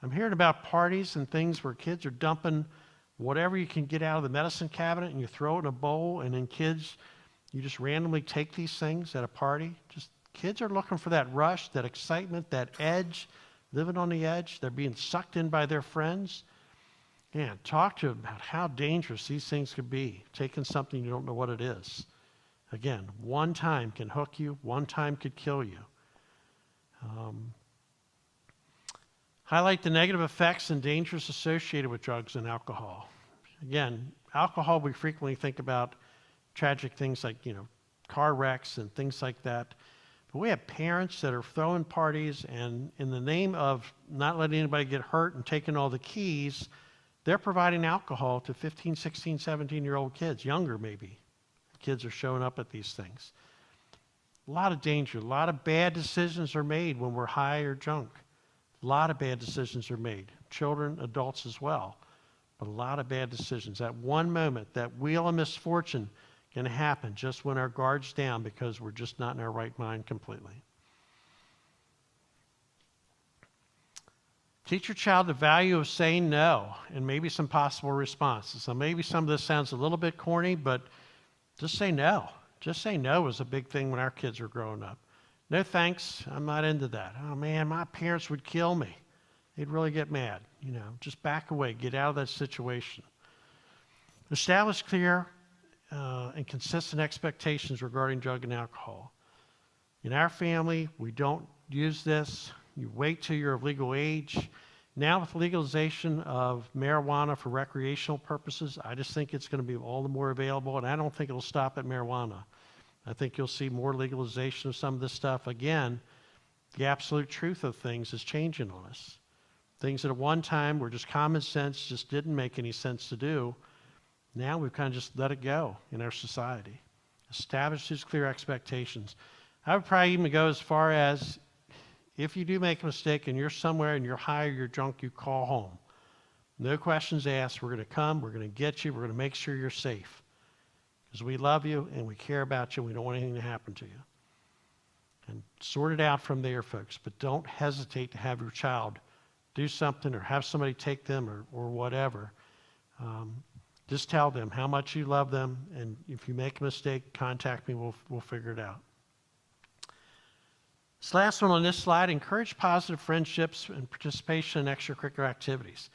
I'm hearing about parties and things where kids are dumping whatever you can get out of the medicine cabinet and you throw it in a bowl, and then you just randomly take these things at a party. Kids are looking for that rush, that excitement, that edge, living on the edge. They're being sucked in by their friends. Man, talk to them about how dangerous these things could be, taking something you don't know what it is. Again, one time can hook you, one time could kill you. Highlight the negative effects and dangers associated with drugs and alcohol. Again, alcohol, we frequently think about tragic things like, car wrecks and things like that. But we have parents that are throwing parties, and in the name of not letting anybody get hurt and taking all the keys, they're providing alcohol to 15, 16, 17-year-old kids, younger maybe. Kids are showing up at these things. A lot of danger, a lot of bad decisions are made when we're high or drunk. A lot of bad decisions are made. Children, adults as well. But a lot of bad decisions. That one moment, that wheel of misfortune can happen just when our guard's down because we're just not in our right mind completely. Teach your child the value of saying no and maybe some possible responses. So maybe some of this sounds a little bit corny, but just say no. Just say no was a big thing when our kids were growing up. No thanks, I'm not into that. Oh man, my parents would kill me. They'd really get mad. Just back away, get out of that situation. Establish clear and consistent expectations regarding drug and alcohol. In our family, we don't use this. You wait till you're of legal age. Now with legalization of marijuana for recreational purposes, I just think it's going to be all the more available, and I don't think it'll stop at marijuana. I think you'll see more legalization of some of this stuff. Again, the absolute truth of things is changing on us. Things that at one time were just common sense, just didn't make any sense to do. Now we've kind of just let it go in our society. Establish these clear expectations. I would probably even go as far as, if you do make a mistake and you're somewhere and you're high or you're drunk, you call home. No questions asked. We're going to come. We're going to get you. We're going to make sure you're safe. Because we love you and we care about you. We don't want anything to happen to you. And sort it out from there, folks. But don't hesitate to have your child do something or have somebody take them or whatever. Just tell them how much you love them. And if you make a mistake, contact me. We'll figure it out. This last one on this slide, encourage positive friendships and participation in extracurricular activities.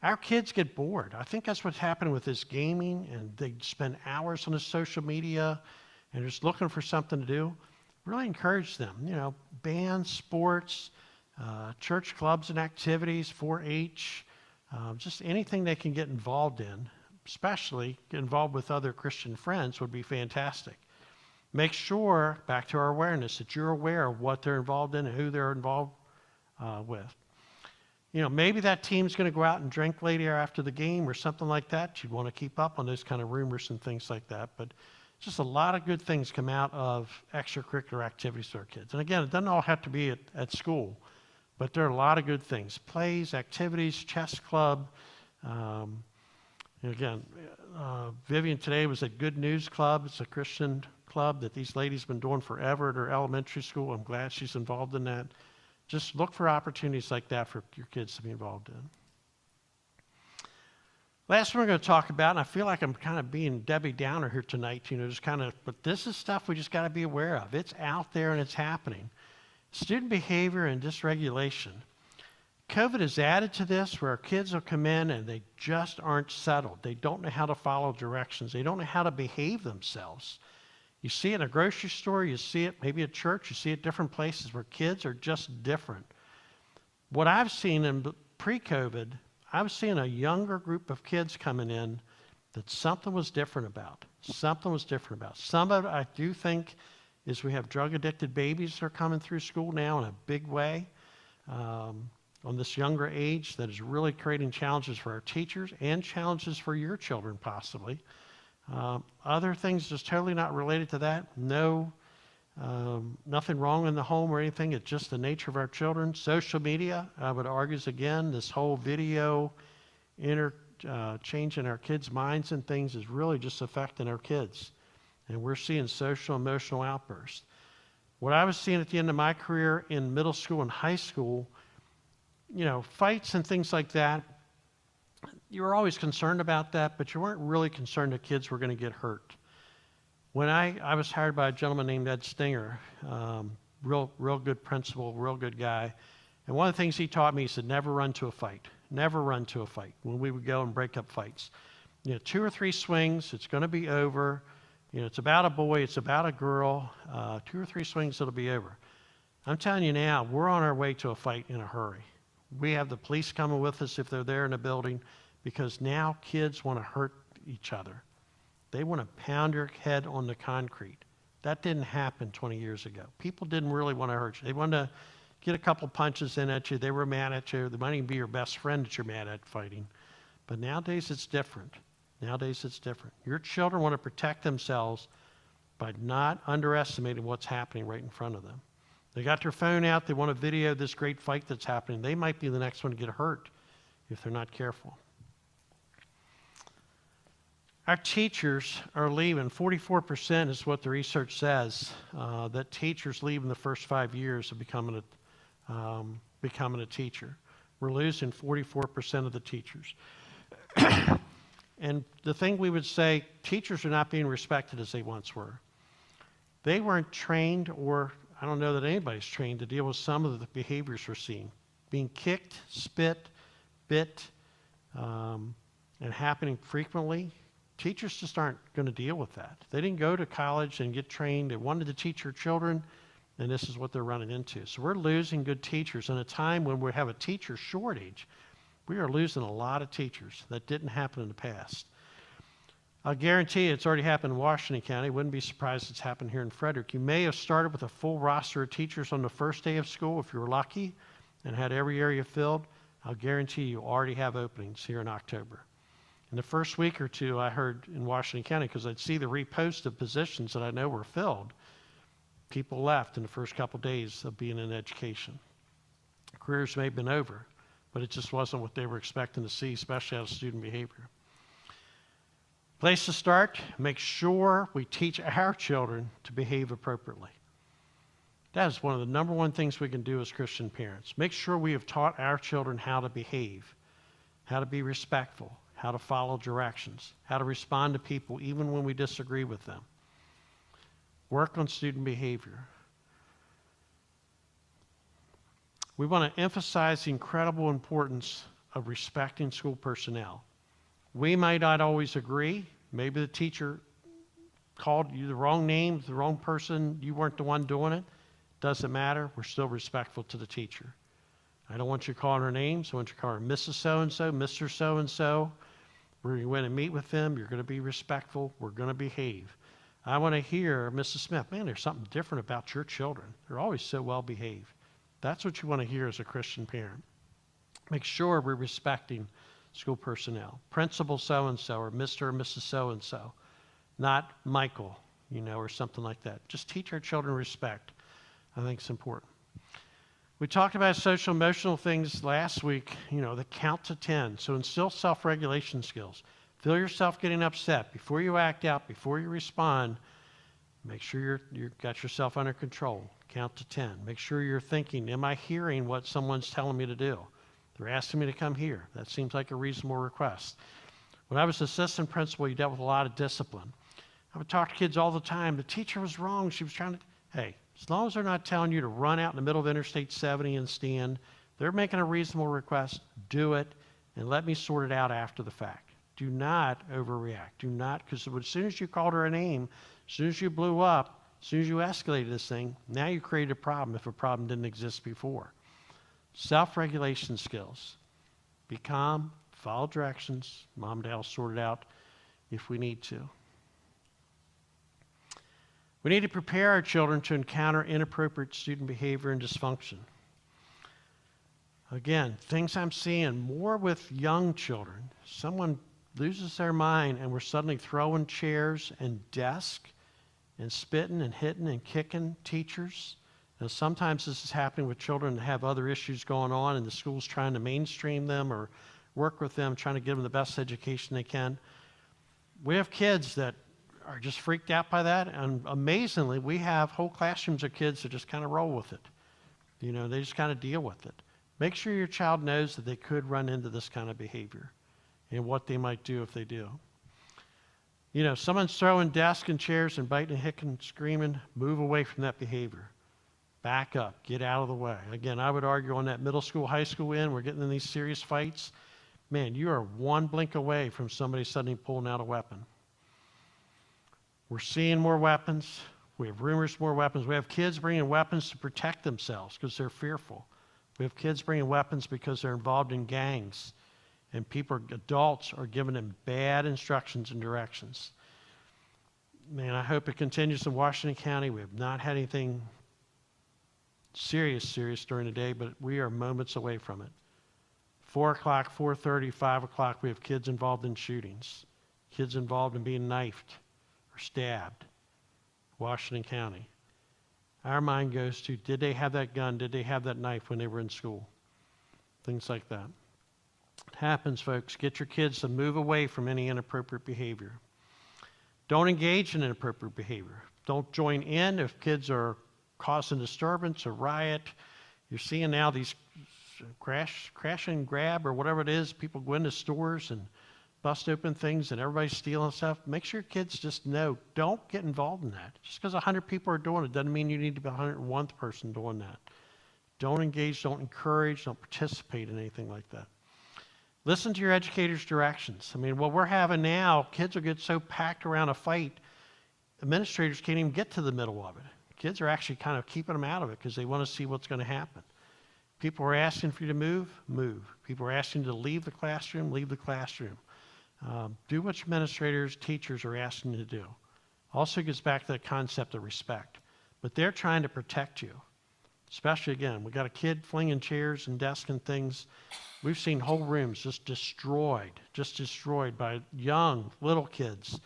Our kids get bored. I think that's what's happening with this gaming, and they spend hours on the social media and just looking for something to do. Really encourage them, bands, sports, church clubs and activities, 4-H, just anything they can get involved in, especially get involved with other Christian friends would be fantastic. Make sure, back to our awareness, that you're aware of what they're involved in and who they're involved with. Maybe that team's going to go out and drink later after the game or something like that. You'd want to keep up on those kind of rumors and things like that. But just a lot of good things come out of extracurricular activities for our kids. And again, it doesn't all have to be at school, but there are a lot of good things. Plays, activities, chess club. Vivian today was at Good News Club. It's a Christian club that these ladies have been doing forever at her elementary school. I'm glad she's involved in that. Just look for opportunities like that for your kids to be involved in. Last one we're going to talk about, and I feel like I'm kind of being Debbie Downer here tonight, but this is stuff we just got to be aware of. It's out there and it's happening. Student behavior and dysregulation. COVID has added to this where our kids will come in and they just aren't settled. They don't know how to follow directions. They don't know how to behave themselves. You see it in a grocery store, you see it maybe at church, you see it different places where kids are just different. What I've seen in pre-COVID, I was seeing a younger group of kids coming in that something was different about. Something was different about. Some of it I do think is we have drug-addicted babies that are coming through school now in a big way on this younger age that is really creating challenges for our teachers and challenges for your children possibly. Other things just totally not related to that. No, nothing wrong in the home or anything. It's just the nature of our children. Social media, I would argue, is again, this whole video change in our kids' minds and things is really just affecting our kids. And we're seeing social emotional outbursts. What I was seeing at the end of my career in middle school and high school, fights and things like that, you were always concerned about that, but you weren't really concerned that kids were going to get hurt. When I was hired by a gentleman named Ed Stinger, real good principal, real good guy, and one of the things he taught me, he said, never run to a fight. Never run to a fight when we would go and break up fights. 2 or 3 swings, it's going to be over. It's about a boy, it's about a girl. 2 or 3 swings, it'll be over. I'm telling you now, we're on our way to a fight in a hurry. We have the police coming with us if they're there in the building, because now kids want to hurt each other. They want to pound your head on the concrete. That didn't happen 20 years ago. People didn't really want to hurt you. They wanted to get a couple punches in at you. They were mad at you. They might even be your best friend that you're mad at fighting. But nowadays it's different. Nowadays it's different. Your children want to protect themselves by not underestimating what's happening right in front of them. They got their phone out. They want to video this great fight that's happening. They might be the next one to get hurt if they're not careful. Our teachers are leaving. 44% is what the research says, that teachers leave in the first 5 years of becoming a teacher. We're losing 44% of the teachers. And the thing we would say, teachers are not being respected as they once were. They weren't trained, or I don't know that anybody's trained to deal with some of the behaviors we're seeing. Being kicked, spit, bit, and happening frequently. Teachers just aren't going to deal with that. They didn't go to college and get trained. They wanted to teach your children. and this is what they're running into. So we're losing good teachers in a time when we have a teacher shortage. We are losing a lot of teachers. That didn't happen in the past. I'll guarantee you it's already happened in Washington County. Wouldn't be surprised it's happened here in Frederick. You may have started with a full roster of teachers on the first day of school if you were lucky and had every area filled. I'll guarantee you already have openings here in October. In the first week or two, I heard in Washington County, because I'd see the repost of positions that I know were filled, people left in the first couple days of being in education. Careers may have been over, but it just wasn't what they were expecting to see, especially out of student behavior. Place to start, make sure we teach our children to behave appropriately. That is one of the number one things we can do as Christian parents. Make sure we have taught our children how to behave, how to be respectful, how to follow directions, how to respond to people even when we disagree with them. Work on student behavior. We want to emphasize the incredible importance of respecting school personnel. We might not always agree. Maybe the teacher called you the wrong name, the wrong person, you weren't the one doing it. Doesn't matter. We're still respectful to the teacher. I don't want you calling her names. I want you to call her Mrs. So-and-so, Mr. So-and-so. We're going to go in and meet with them. You're going to be respectful. We're going to behave. I want to hear Mrs. Smith, man, there's something different about your children. They're always so well behaved. That's what you want to hear as a Christian parent. Make sure we're respecting school personnel. Principal so-and-so or Mr. or Mrs. So-and-so, not Michael, or something like that. Just teach our children respect. I think it's important. We talked about social emotional things last week, the count to 10. So instill self-regulation skills. Feel yourself getting upset. Before you act out, before you respond, make sure you've got yourself under control. Count to 10. Make sure you're thinking, am I hearing what someone's telling me to do? They're asking me to come here. That seems like a reasonable request. When I was assistant principal, you dealt with a lot of discipline. I would talk to kids all the time. The teacher was wrong. She was trying to, hey, as long as they're not telling you to run out in the middle of Interstate 70 and stand, they're making a reasonable request, do it, and let me sort it out after the fact. Do not overreact. Do not, because as soon as you called her a name, as soon as you blew up, as soon as you escalated this thing, now you created a problem if a problem didn't exist before. Self-regulation skills. Be calm, follow directions. Mom and Dad will sort it out if we need to. We need to prepare our children to encounter inappropriate student behavior and dysfunction. Again, things I'm seeing more with young children. Someone loses their mind and we're suddenly throwing chairs and desks and spitting and hitting and kicking teachers. Now, sometimes this is happening with children that have other issues going on and the school's trying to mainstream them or work with them, trying to give them the best education they can. We have kids that are just freaked out by that, and amazingly, we have whole classrooms of kids that just kind of roll with it. They just kind of deal with it. Make sure your child knows that they could run into this kind of behavior and what they might do if they do. Someone's throwing desks and chairs and biting and hicking and screaming, move away from that behavior. Back up, get out of the way. Again, I would argue on that middle school, high school end, we're getting in these serious fights. Man, you are one blink away from somebody suddenly pulling out a weapon. We're seeing more weapons. We have rumors of more weapons. We have kids bringing weapons to protect themselves because they're fearful. We have kids bringing weapons because they're involved in gangs, and adults are giving them bad instructions and directions. Man, I hope it continues in Washington County. We have not had anything serious during the day, but we are moments away from it. 4 o'clock, 4:30, 5 o'clock, we have kids involved in shootings, kids involved in being knifed or stabbed. Washington County. Our mind goes to, did they have that gun? Did they have that knife when they were in school? Things like that. It happens, folks. Get your kids to move away from any inappropriate behavior. Don't engage in inappropriate behavior. Don't join in if kids are causing disturbance or riot. You're seeing now these crash and grab or whatever it is. People go into stores and bust open things and everybody's stealing stuff. Make sure kids just know, don't get involved in that. Just because 100 people are doing it doesn't mean you need to be the 101st person doing that. Don't engage, don't encourage, don't participate in anything like that. Listen to your educator's directions. What we're having now, kids will get so packed around a fight, administrators can't even get to the middle of it. kids are actually kind of keeping them out of it because they want to see what's going to happen. People are asking for you to move, move. People are asking you to leave the classroom, leave the classroom. Do what administrators, teachers are asking you to do. Also gets back to the concept of respect. But they're trying to protect you. Especially, again, we got a kid flinging chairs and desks and things. We've seen whole rooms just destroyed by young, little kids.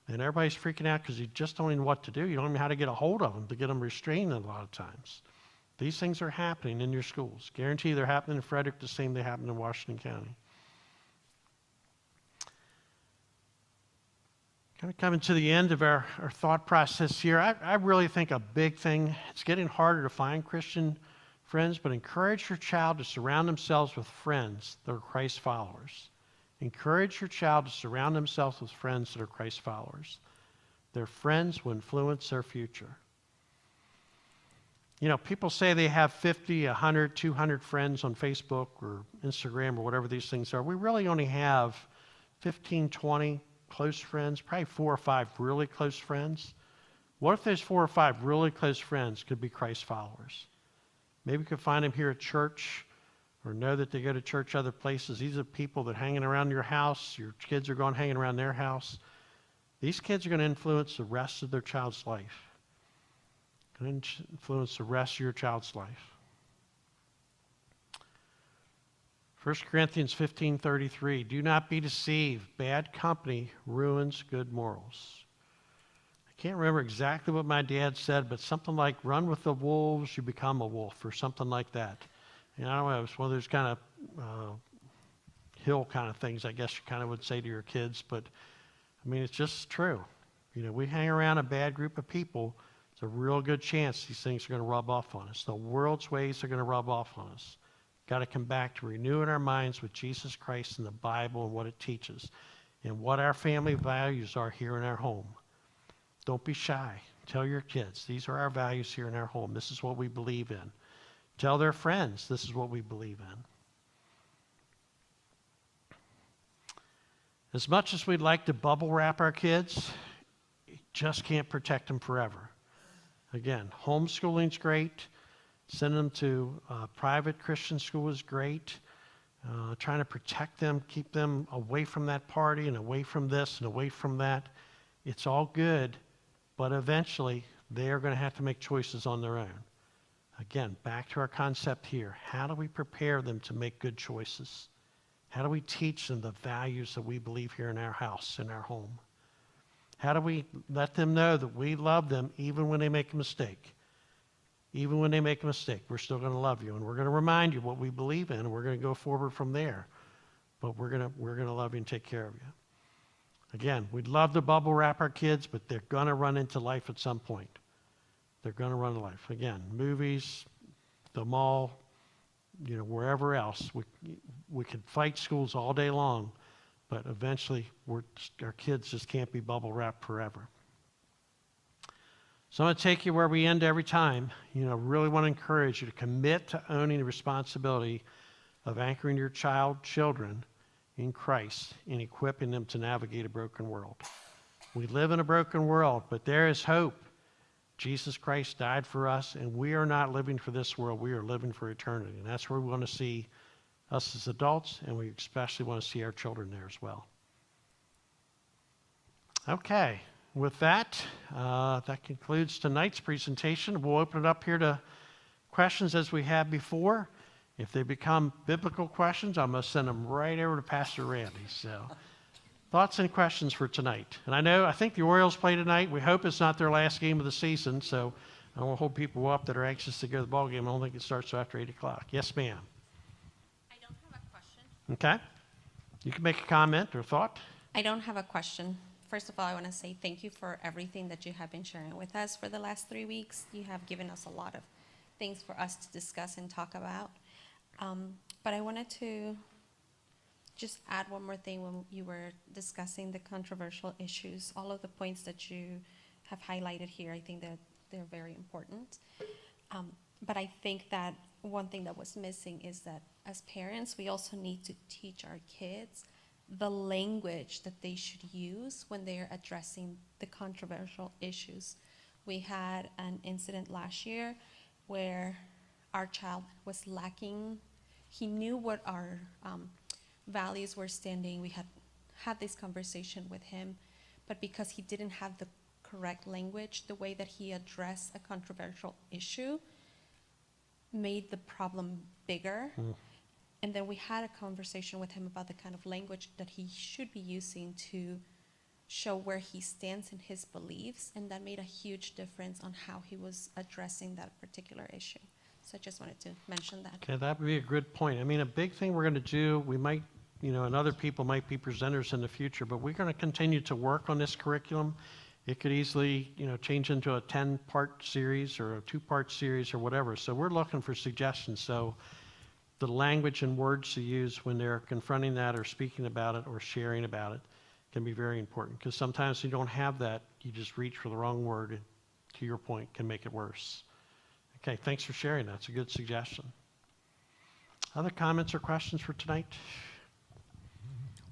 And everybody's freaking out because you just don't even know what to do. You don't even know how to get a hold of them to get them restrained a lot of times. These things are happening in your schools. Guarantee they're happening in Frederick the same they happen in Washington County. Kind of coming to the end of our thought process here, I really think a big thing, it's getting harder to find Christian friends, but encourage your child to surround themselves with friends that are Christ followers. Encourage your child to surround themselves with friends that are Christ followers. Their friends will influence their future. You know, people say they have 50, 100, 200 friends on Facebook or Instagram or whatever these things are. We really only have 15, 20 close friends, probably 4 or 5 really close friends. What if those 4 or 5 really close friends could be Christ followers? Maybe you could find them here at church or know that they go to church other places. These are people that hanging around your house. Your kids are going hanging around their house. These kids are going to influence the rest of their child's life. Going to influence the rest of your child's life. 1 Corinthians 15:33, do not be deceived. Bad company ruins good morals. I can't remember exactly what my dad said, but something like run with the wolves, you become a wolf, or something like that. And I don't know, it's one of those kind of hill kind of things, I guess you kind of would say to your kids, but I mean, it's just true. You know, we hang around a bad group of people, it's a real good chance these things are going to rub off on us. The world's ways are going to rub off on us. Got to come back to renewing our minds with Jesus Christ and the Bible and what it teaches and what our family values are here in our home. Don't be shy. Tell your kids, these are our values here in our home. This is what we believe in. Tell their friends, this is what we believe in. As much as we'd like to bubble wrap our kids, you just can't protect them forever. Again, homeschooling's great. Sending them to private Christian school is great. Trying to protect them, keep them away from that party and away from this and away from that. It's all good, but eventually they are going to have to make choices on their own. Again, back to our concept here. How do we prepare them to make good choices? How do we teach them the values that we believe here in our house, in our home? How do we let them know that we love them even when they make a mistake? Even when they make a mistake, we're still going to love you, and we're going to remind you what we believe in, and we're going to go forward from there. But we're going to love you and take care of you. Again, we'd love to bubble wrap our kids, but they're going to run into life at some point. They're going to run into life. Again, movies, the mall, you know, wherever else. We could fight schools all day long, but eventually our kids just can't be bubble wrapped forever. So I'm going to take you where we end every time. You know, really want to encourage you to commit to owning the responsibility of anchoring your children in Christ and equipping them to navigate a broken world. We live in a broken world, but there is hope. Jesus Christ died for us, and we are not living for this world. We are living for eternity, and that's where we want to see us as adults, and we especially want to see our children there as well. Okay. With that, that concludes tonight's presentation. We'll open it up here to questions as we have before. If they become biblical questions, I'm going to send them right over to Pastor Randy. So, thoughts and questions for tonight. And I think the Orioles play tonight. We hope it's not their last game of the season, so I don't want to hold people up that are anxious to go to the ball game. I don't think it starts after 8 o'clock. Yes, ma'am. I don't have a question. Okay. You can make a comment or thought. I don't have a question. First of all, I want to say thank you for everything that you have been sharing with us for the last 3 weeks. You have given us a lot of things for us to discuss and talk about. But I wanted to just add one more thing when you were discussing the controversial issues. All of the points that you have highlighted here, I think that they're very important. But I think that one thing that was missing is that as parents, we also need to teach our kids the language that they should use when they are addressing the controversial issues We had an incident last year where our child was lacking. He knew what our values were standing. We had this conversation with him, but because he didn't have the correct language, the way that he addressed a controversial issue made the problem bigger. And then we had a conversation with him about the kind of language that he should be using to show where he stands in his beliefs, and that made a huge difference on how he was addressing that particular issue. So I just wanted to mention that. Okay, that would be a good point. I mean, a big thing we're going to do, we might, and other people might be presenters in the future, but we're going to continue to work on this curriculum. It could easily, change into a 10-part series or a 2-part series or whatever. So we're looking for suggestions. So the language and words to use when they're confronting that or speaking about it or sharing about it can be very important, because sometimes you don't have that. You just reach for the wrong word, and to your point, can make it worse. Okay, thanks for sharing that. It's a good suggestion. Other comments or questions for tonight?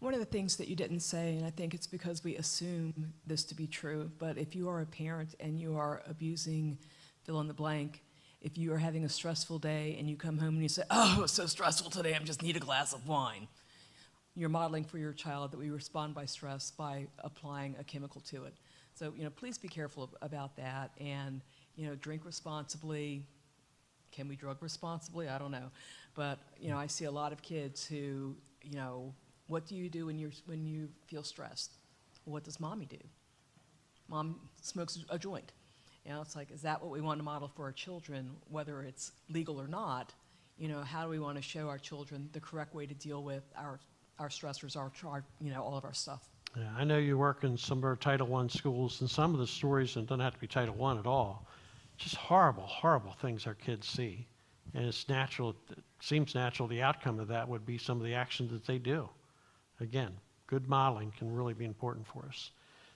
One of the things that you didn't say, and I think it's because we assume this to be true, but if you are a parent and you are abusing fill in the blank, if you are having a stressful day and you come home and you say, oh, it's so stressful today, I just need a glass of wine, you're modeling for your child that we respond by stress by applying a chemical to it. So, please be careful about that, and, drink responsibly. Can we drug responsibly? I don't know. But, I see a lot of kids who, what do you do when you feel stressed? What does mommy do? Mom smokes a joint. It's like, is that what we want to model for our children, whether it's legal or not? How do we want to show our children the correct way to deal with our stressors, our all of our stuff? Yeah, I know you work in some of our Title I schools, and some of the stories, and it doesn't have to be Title I at all, just horrible, horrible things our kids see. And it's natural, it seems natural, the outcome of that would be some of the actions that they do. Again, good modeling can really be important for us.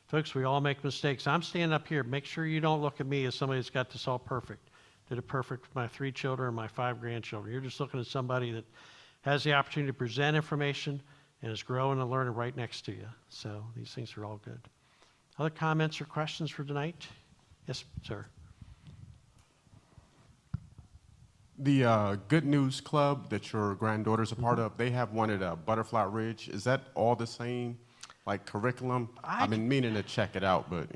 Folks, we all make mistakes. I'm standing up here. Make sure you don't look at me as somebody that's got this all perfect. Did it perfect with my 3 children and my 5 grandchildren. You're just looking at somebody that has the opportunity to present information and is growing and learning right next to you. So these things are all good. Other comments or questions for tonight? Yes, sir. The Good News Club that your granddaughter's a part of, they have one at Butterfly Ridge. Is that all the same, like curriculum? I've been meaning to check it out, but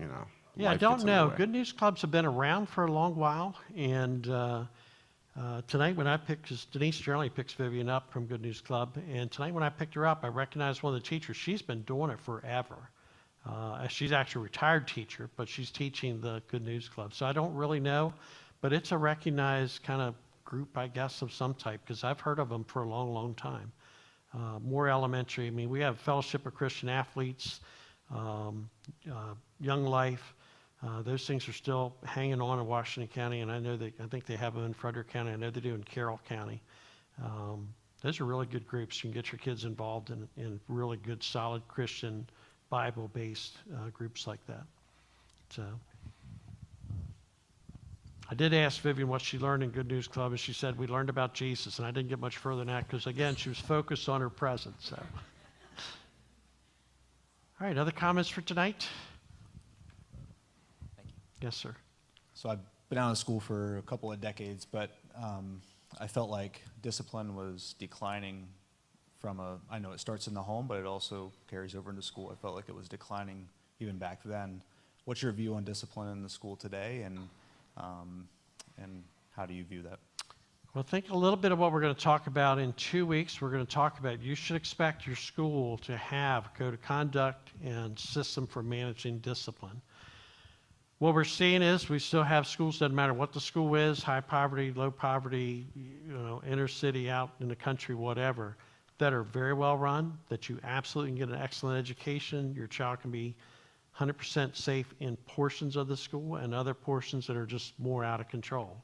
Yeah, I don't know. Good News Clubs have been around for a long while, and tonight when I picked, because Denise generally picks Vivian up from Good News Club, and tonight when I picked her up, I recognized one of the teachers. She's been doing it forever. She's actually a retired teacher, but she's teaching the Good News Club. So I don't really know, but it's a recognized kind of group, I guess, of some type, because I've heard of them for a long, long time. More elementary. I mean, we have Fellowship of Christian Athletes, Young Life. Those things are still hanging on in Washington County, and I think they have them in Frederick County. I know they do in Carroll County. Those are really good groups. You can get your kids involved in really good, solid Christian, Bible-based groups like that. So I did ask Vivian what she learned in Good News Club, and she said we learned about Jesus, and I didn't get much further than that because, again, she was focused on her present. So, all right, other comments for tonight? Thank you. Yes, sir. So I've been out of school for a couple of decades, but I felt like discipline was declining I know it starts in the home, but it also carries over into school. I felt like it was declining even back then. What's your view on discipline in the school today, and how do you view that? Well, think a little bit of what we're going to talk about in 2 weeks. We're going to talk about you should expect your school to have a code of conduct and system for managing discipline. What we're seeing is we still have schools, doesn't matter what the school is, high poverty, low poverty, inner city, out in the country, whatever, that are very well run, that you absolutely can get an excellent education. Your child can be 100% safe in portions of the school and other portions that are just more out of control.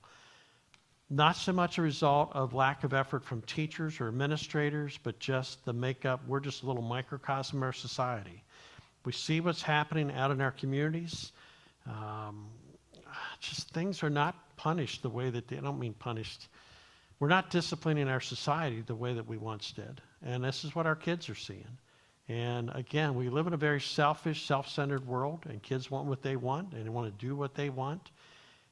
Not so much a result of lack of effort from teachers or administrators, but just the makeup. We're just a little microcosm of our society. We see what's happening out in our communities. Just things are not punished the way that I don't mean punished. We're not disciplining our society the way that we once did. And this is what our kids are seeing. And again, we live in a very selfish, self-centered world, and kids want what they want, and they want to do what they want.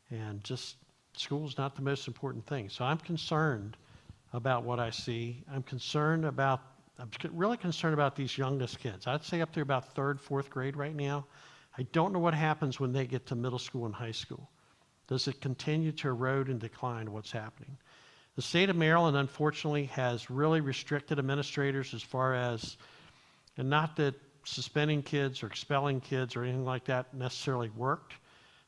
And just school's not the most important thing. So I'm concerned about what I see. I'm really concerned about these youngest kids. I'd say up to about 3rd, 4th grade right now. I don't know what happens when they get to middle school and high school. Does it continue to erode and decline what's happening? The state of Maryland, unfortunately, has really restricted administrators as far as, and not that suspending kids or expelling kids or anything like that necessarily worked,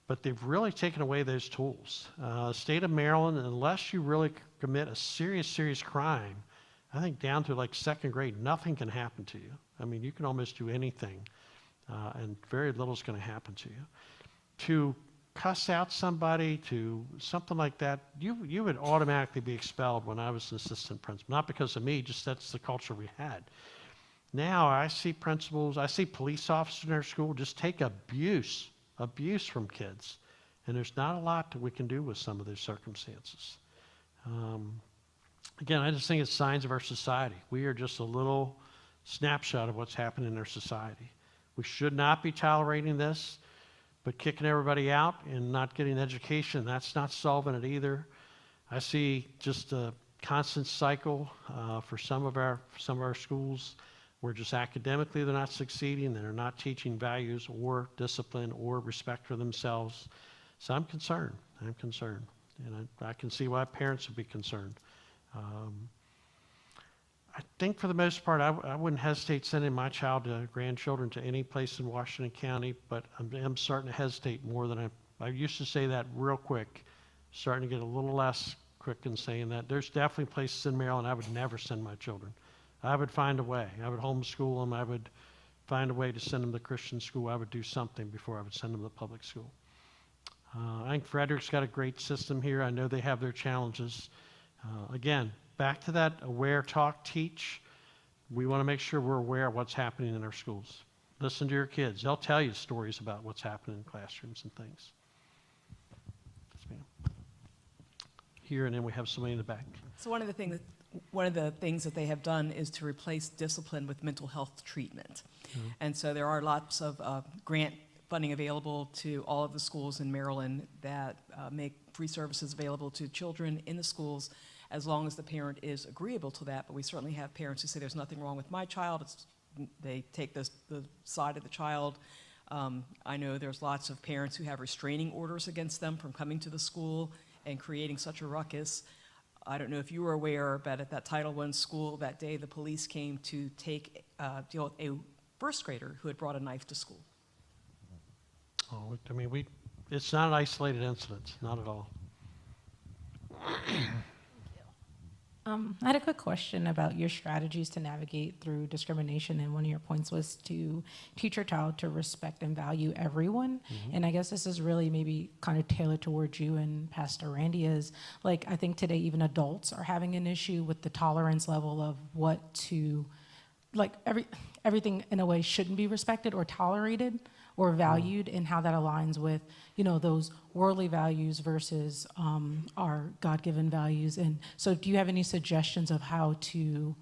but they've really taken away those tools. State of Maryland, unless you really commit a serious, serious crime, I think down to like 2nd grade, nothing can happen to you. I mean, you can almost do anything, and very little is going to happen to you. To cuss out somebody, to something like that, you would automatically be expelled when I was an assistant principal. Not because of me, just that's the culture we had. Now I see principals, I see police officers in our school just take abuse from kids. And there's not a lot that we can do with some of those circumstances. Again, I just think it's signs of our society. We are just a little snapshot of what's happening in our society. We should not be tolerating this, but kicking everybody out and not getting education, that's not solving it either. I see just a constant cycle for some of our schools where just academically they're not succeeding, they're not teaching values or discipline or respect for themselves. So I'm concerned. And I can see why parents would be concerned. I think for the most part, I wouldn't hesitate sending my child to grandchildren to any place in Washington County, but I'm starting to hesitate more than I used to say that real quick, starting to get a little less quick in saying that. There's definitely places in Maryland I would never send my children. I would find a way. I would homeschool them. I would find a way to send them to Christian school. I would do something before I would send them to public school. I think Frederick's got a great system here. I know they have their challenges. Again, back to that aware, talk, teach. We want to make sure we're aware of what's happening in our schools. Listen to your kids. They'll tell you stories about what's happening in classrooms and things. Yes, ma'am. Here, and then we have somebody in the back. So one of the things that they have done is to replace discipline with mental health treatment. Mm-hmm. And so there are lots of grant funding available to all of the schools in Maryland that make free services available to children in the schools as long as the parent is agreeable to that. But we certainly have parents who say there's nothing wrong with my child. They take the side of the child. I know there's lots of parents who have restraining orders against them from coming to the school and creating such a ruckus. I don't know if you were aware, but at that Title I school that day, the police came to deal with a 1st grader who had brought a knife to school. Oh, I mean, it's not an isolated incident, not at all. I had a quick question about your strategies to navigate through discrimination, and one of your points was to teach your child to respect and value everyone. Mm-hmm. And I guess this is really maybe kind of tailored towards you and Pastor Randy is, like, I think today even adults are having an issue with the tolerance level of what to, like, everything in a way shouldn't be respected or tolerated or valued, and how that aligns with, those worldly values versus our God-given values. And so do you have any suggestions of how to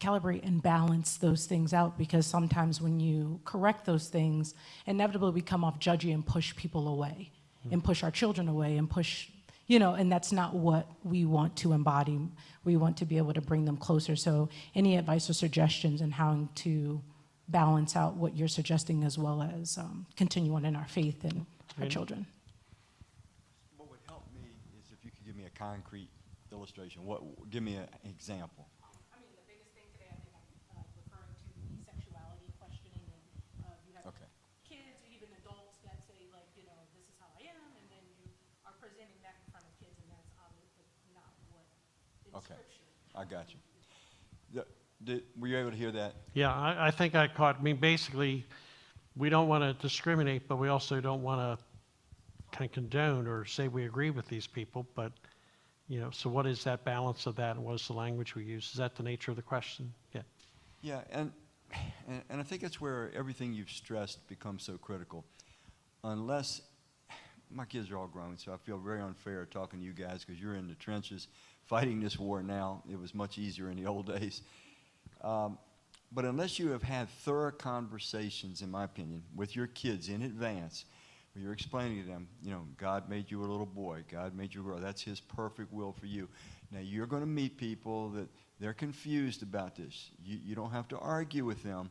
calibrate and balance those things out? Because sometimes when you correct those things, inevitably we come off judgy and push people away, and push our children away, and push, and that's not what we want to embody. We want to be able to bring them closer. So any advice or suggestions on how to balance out what you're suggesting, as well as continue on in our faith and our children? What would help me is if you could give me a concrete illustration. Give me an example. I mean, the biggest thing today, I think I'm referring to the sexuality questioning, and you have kids, even adults that say, like, this is how I am, and then you are presenting that in front of kids, and that's obviously not what in Scripture. I got you. Were you able to hear that? Yeah, I think I caught. I mean, basically, we don't want to discriminate, but we also don't want to kind of condone or say we agree with these people. But, so what is that balance of that, and what is the language we use? Is that the nature of the question? Yeah. Yeah, and I think that's where everything you've stressed becomes so critical. Unless, my kids are all grown, so I feel very unfair talking to you guys because you're in the trenches fighting this war now. It was much easier in the old days. But unless you have had thorough conversations, in my opinion, with your kids in advance, where you're explaining to them, God made you a little boy, God made you a girl, that's his perfect will for you. Now, you're going to meet people that they're confused about this. You don't have to argue with them,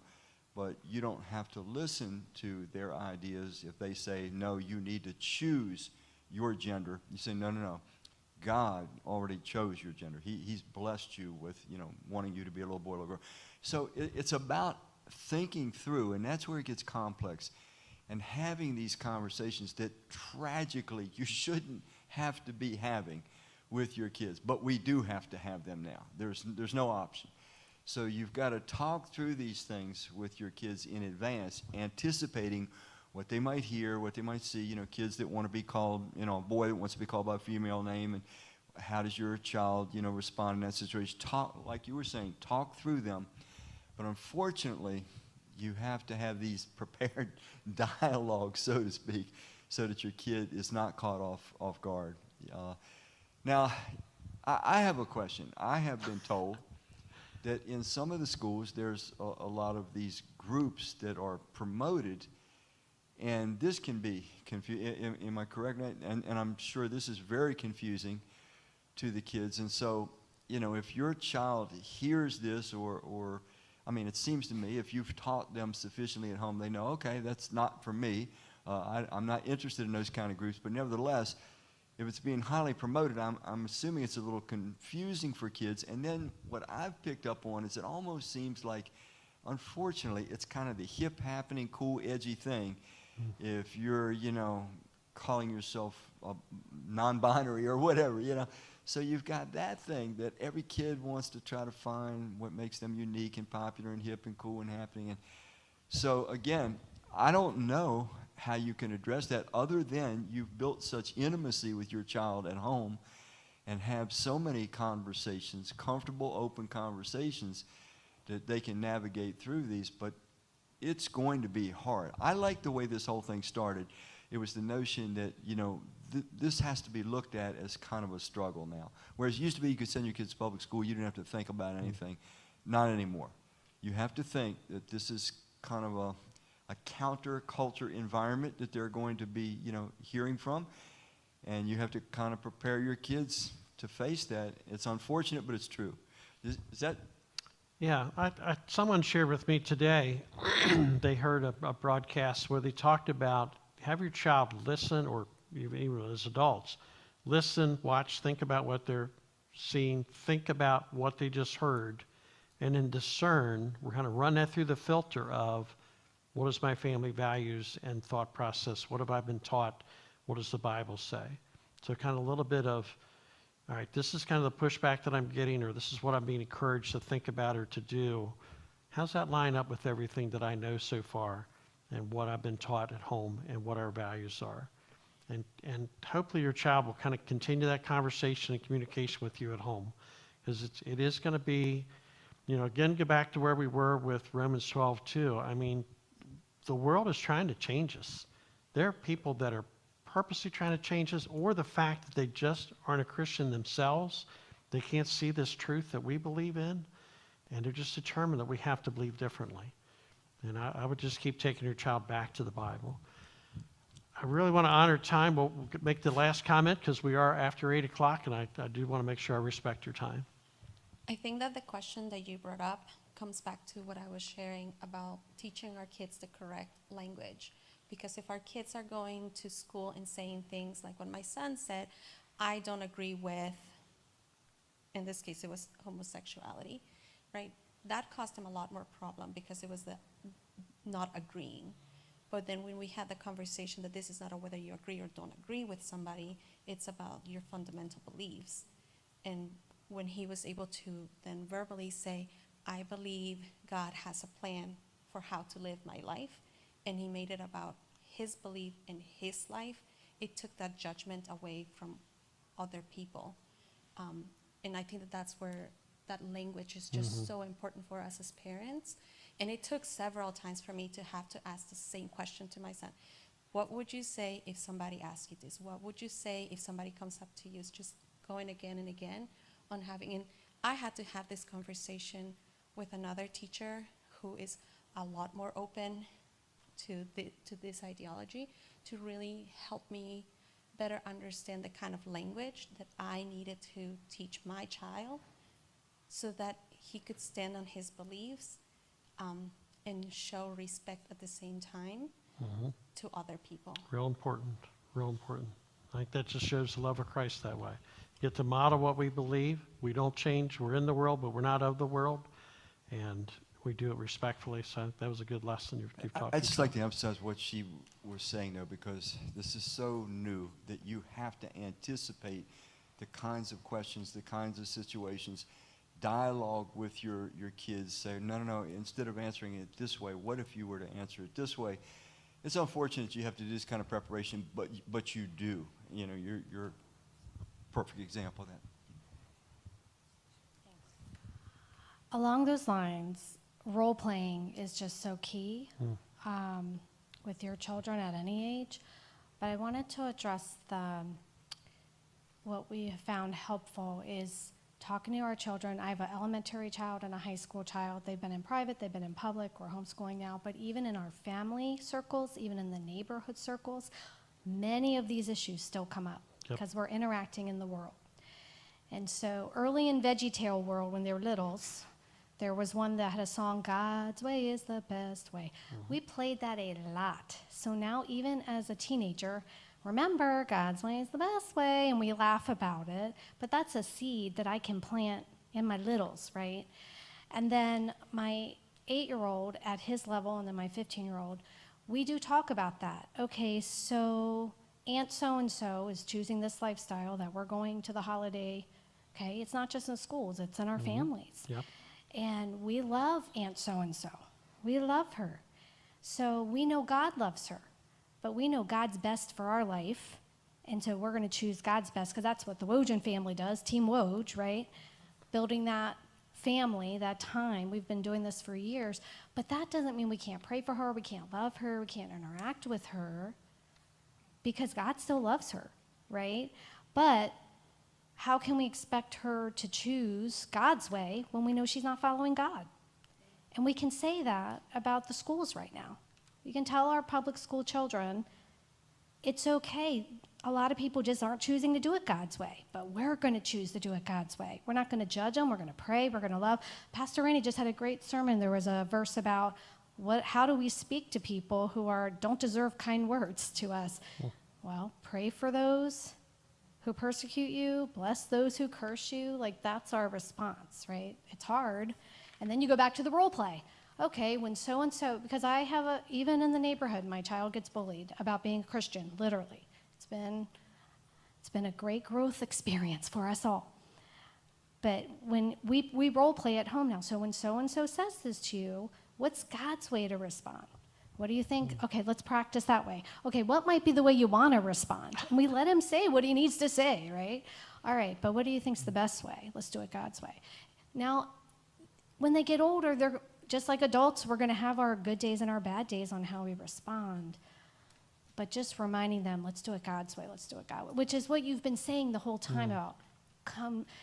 but you don't have to listen to their ideas. If they say, no, you need to choose your gender, you say, no. God already chose your gender. He's blessed you with, wanting you to be a little boy or a little girl. So it's about thinking through, and that's where it gets complex, and having these conversations that tragically you shouldn't have to be having with your kids. But we do have to have them now. There's no option. So you've got to talk through these things with your kids in advance, anticipating what they might hear, what they might see, kids that want to be called, a boy that wants to be called by a female name, and how does your child, respond in that situation. Talk, like you were saying, talk through them. But unfortunately, you have to have these prepared dialogues, so to speak, so that your kid is not caught off guard. Now, I have a question. I have been told that in some of the schools, there's a lot of these groups that are promoted. And this can be confusing. Am I correct? And I'm sure this is very confusing to the kids. And so, if your child hears this or it seems to me if you've taught them sufficiently at home, they know, okay, that's not for me. I'm not interested in those kind of groups. But nevertheless, if it's being highly promoted, I'm assuming it's a little confusing for kids. And then what I've picked up on is it almost seems like, unfortunately, it's kind of the hip, happening, cool, edgy thing. If you're, calling yourself a non-binary or whatever, So you've got that thing that every kid wants to try to find what makes them unique and popular and hip and cool and happening. And so, again, I don't know how you can address that other than you've built such intimacy with your child at home and have so many conversations, comfortable, open conversations, that they can navigate through these. But it's going to be hard. I like the way this whole thing started. It was the notion that, this has to be looked at as kind of a struggle now. Whereas it used to be you could send your kids to public school, you didn't have to think about anything. Not anymore. You have to think that this is kind of a counter-culture environment that they're going to be, hearing from. And you have to kind of prepare your kids to face that. It's unfortunate, but it's true. Is that... Yeah, someone shared with me today, they heard a broadcast where they talked about have your child listen, or even as adults, listen, watch, think about what they're seeing, think about what they just heard, and then discern. We're going to run that through the filter of what is my family values and thought process, what have I been taught, what does the Bible say? So kind of a little bit of, all right, this is kind of the pushback that I'm getting, or this is what I'm being encouraged to think about or to do. How's that line up with everything that I know so far and what I've been taught at home and what our values are? And hopefully your child will kind of continue that conversation and communication with you at home, because it is going to be, again, go back to where we were with Romans 12:2. I mean, the world is trying to change us. There are people that are purposely trying to change us, or the fact that they just aren't a Christian themselves. They can't see this truth that we believe in, and they're just determined that we have to believe differently. And I would just keep taking your child back to the Bible. I really want to honor time. We'll make the last comment because we are after 8 o'clock, and I do want to make sure I respect your time. I think that the question that you brought up comes back to what I was sharing about teaching our kids the correct language. Because if our kids are going to school and saying things like when my son said, I don't agree with, in this case it was homosexuality, right? That caused him a lot more problem because it was the not agreeing. But then when we had the conversation that this is not a whether you agree or don't agree with somebody, it's about your fundamental beliefs. And when he was able to then verbally say, I believe God has a plan for how to live my life, and he made it about his belief in his life, it took that judgment away from other people. And I think that that's where that language is just so important for us as parents. And it took several times for me to have to ask the same question to my son. What would you say if somebody asked you this? What would you say if somebody comes up to you? It's just going again and again on having, and I had to have this conversation with another teacher who is a lot more open to this ideology, to really help me better understand the kind of language that I needed to teach my child so that he could stand on his beliefs and show respect at the same time to other people. Real important, real important. I think that just shows the love of Christ that way. Get to model what we believe. We don't change. We're in the world, but we're not of the world. And we do it respectfully. So that was a good lesson you've taught. I'd just like to emphasize what she was saying, though, because this is so new that you have to anticipate the kinds of questions, the kinds of situations, dialogue with your kids. Say, no, instead of answering it this way, what if you were to answer it this way? It's unfortunate you have to do this kind of preparation, but you do. You know, you're a perfect example of that. Along those lines, role playing is just so key with your children at any age. But I wanted to address what we have found helpful is talking to our children. I have an elementary child and a high school child. They've been in private, they've been in public, we're homeschooling now. But even in our family circles, even in the neighborhood circles, many of these issues still come up because we're interacting in the world. And so early in VeggieTale world, when they were littles, there was one that had a song, God's way is the best way. We played that a lot. So now even as a teenager, remember, God's way is the best way, and we laugh about it. But that's a seed that I can plant in my littles, right? And then my 8-year-old at his level, and then my 15-year-old, we do talk about that. Okay, so Aunt so-and-so is choosing this lifestyle that we're going to the holiday. Okay, it's not just in schools, it's in our families. Yep. And we love Aunt so-and-so. We love her. So we know God loves her, but we know God's best for our life. And so we're going to choose God's best because that's what the Wojin family does, Team Woj, right? Building that family, that time. We've been doing this for years. But that doesn't mean we can't pray for her, we can't love her, we can't interact with her because God still loves her, right? But how can we expect her to choose God's way when we know she's not following God? And we can say that about the schools right now. We can tell our public school children, it's okay. A lot of people just aren't choosing to do it God's way, but we're going to choose to do it God's way. We're not going to judge them. We're going to pray. We're going to love. Pastor Randy just had a great sermon. There was a verse about how do we speak to people who don't deserve kind words to us? Well, pray for those who persecute you, bless those who curse you. Like, that's our response, right? It's hard. And then you go back to the role play. Okay, when so-and-so, because I have even in the neighborhood, my child gets bullied about being a Christian, literally. It's been a great growth experience for us all. But when we role play at home now, so when so-and-so says this to you, what's God's way to respond? What do you think? Okay, let's practice that way. Okay, what might be the way you want to respond? And we let him say what he needs to say, right? All right, but what do you think's the best way? Let's do it God's way. Now, when they get older, they're just like adults. We're going to have our good days and our bad days on how we respond. But just reminding them, let's do it God's way, let's do it God's way, which is what you've been saying the whole time about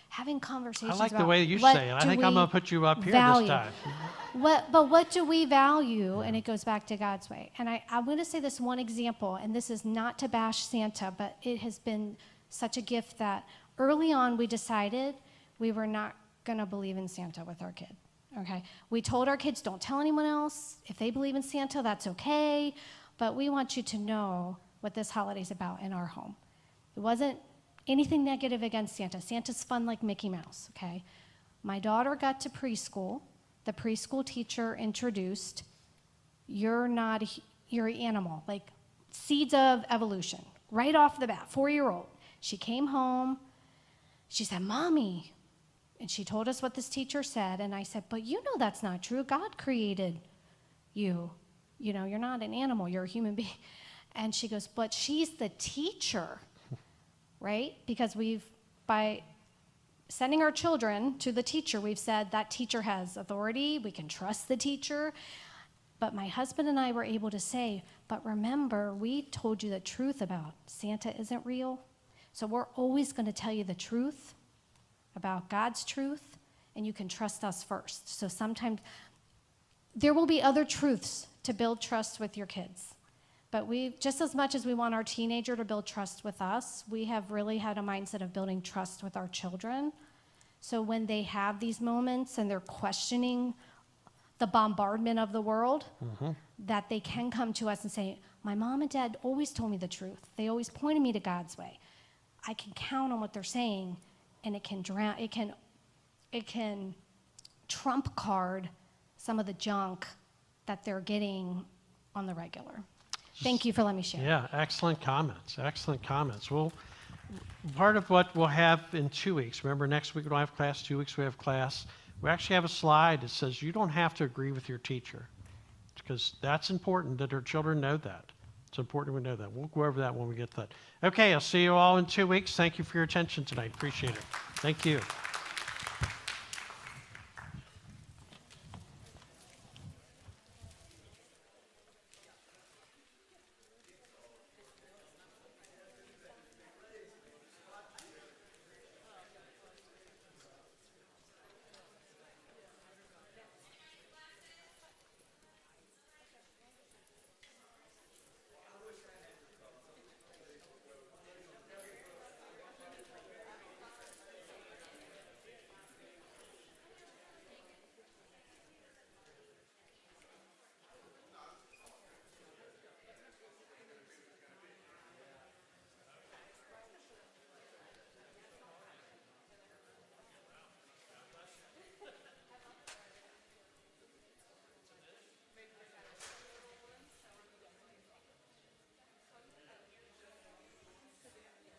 having conversations I like about the way you what say it. I do think I'm we going to put you up here value. this time. But what do we value? And it goes back to God's way. And I'm going to say this one example, and this is not to bash Santa, but it has been such a gift that early on we decided we were not going to believe in Santa with our kid. Okay? We told our kids, don't tell anyone else. If they believe in Santa, that's okay. But we want you to know what this holiday's about in our home. It wasn't anything negative against Santa. Santa's fun like Mickey Mouse, okay? My daughter got to preschool. The preschool teacher introduced, you're an animal, like seeds of evolution, right off the bat, 4-year-old. She came home, she said, Mommy, and she told us what this teacher said, and I said, but you know that's not true. God created you. You know, you're not an animal, you're a human being. And she goes, but she's the teacher. Right? Because by sending our children to the teacher, we've said that teacher has authority, we can trust the teacher. But my husband and I were able to say, but remember, we told you the truth about Santa isn't real. So we're always going to tell you the truth about God's truth, and you can trust us first. So sometimes there will be other truths to build trust with your kids. But we, just as much as we want our teenager to build trust with us, we have really had a mindset of building trust with our children. So when they have these moments and they're questioning the bombardment of the world, that they can come to us and say, my mom and dad always told me the truth. They always pointed me to God's way. I can count on what they're saying, and it can trump card some of the junk that they're getting on the regular. Thank you for letting me share. Yeah, excellent comments. Excellent comments. Well, part of what we'll have in 2 weeks, remember next week we don't have class, 2 weeks we have class. We actually have a slide that says you don't have to agree with your teacher, because that's important that our children know that. It's important we know that. We'll go over that when we get to that. Okay, I'll see you all in 2 weeks. Thank you for your attention tonight. Appreciate it. Thank you.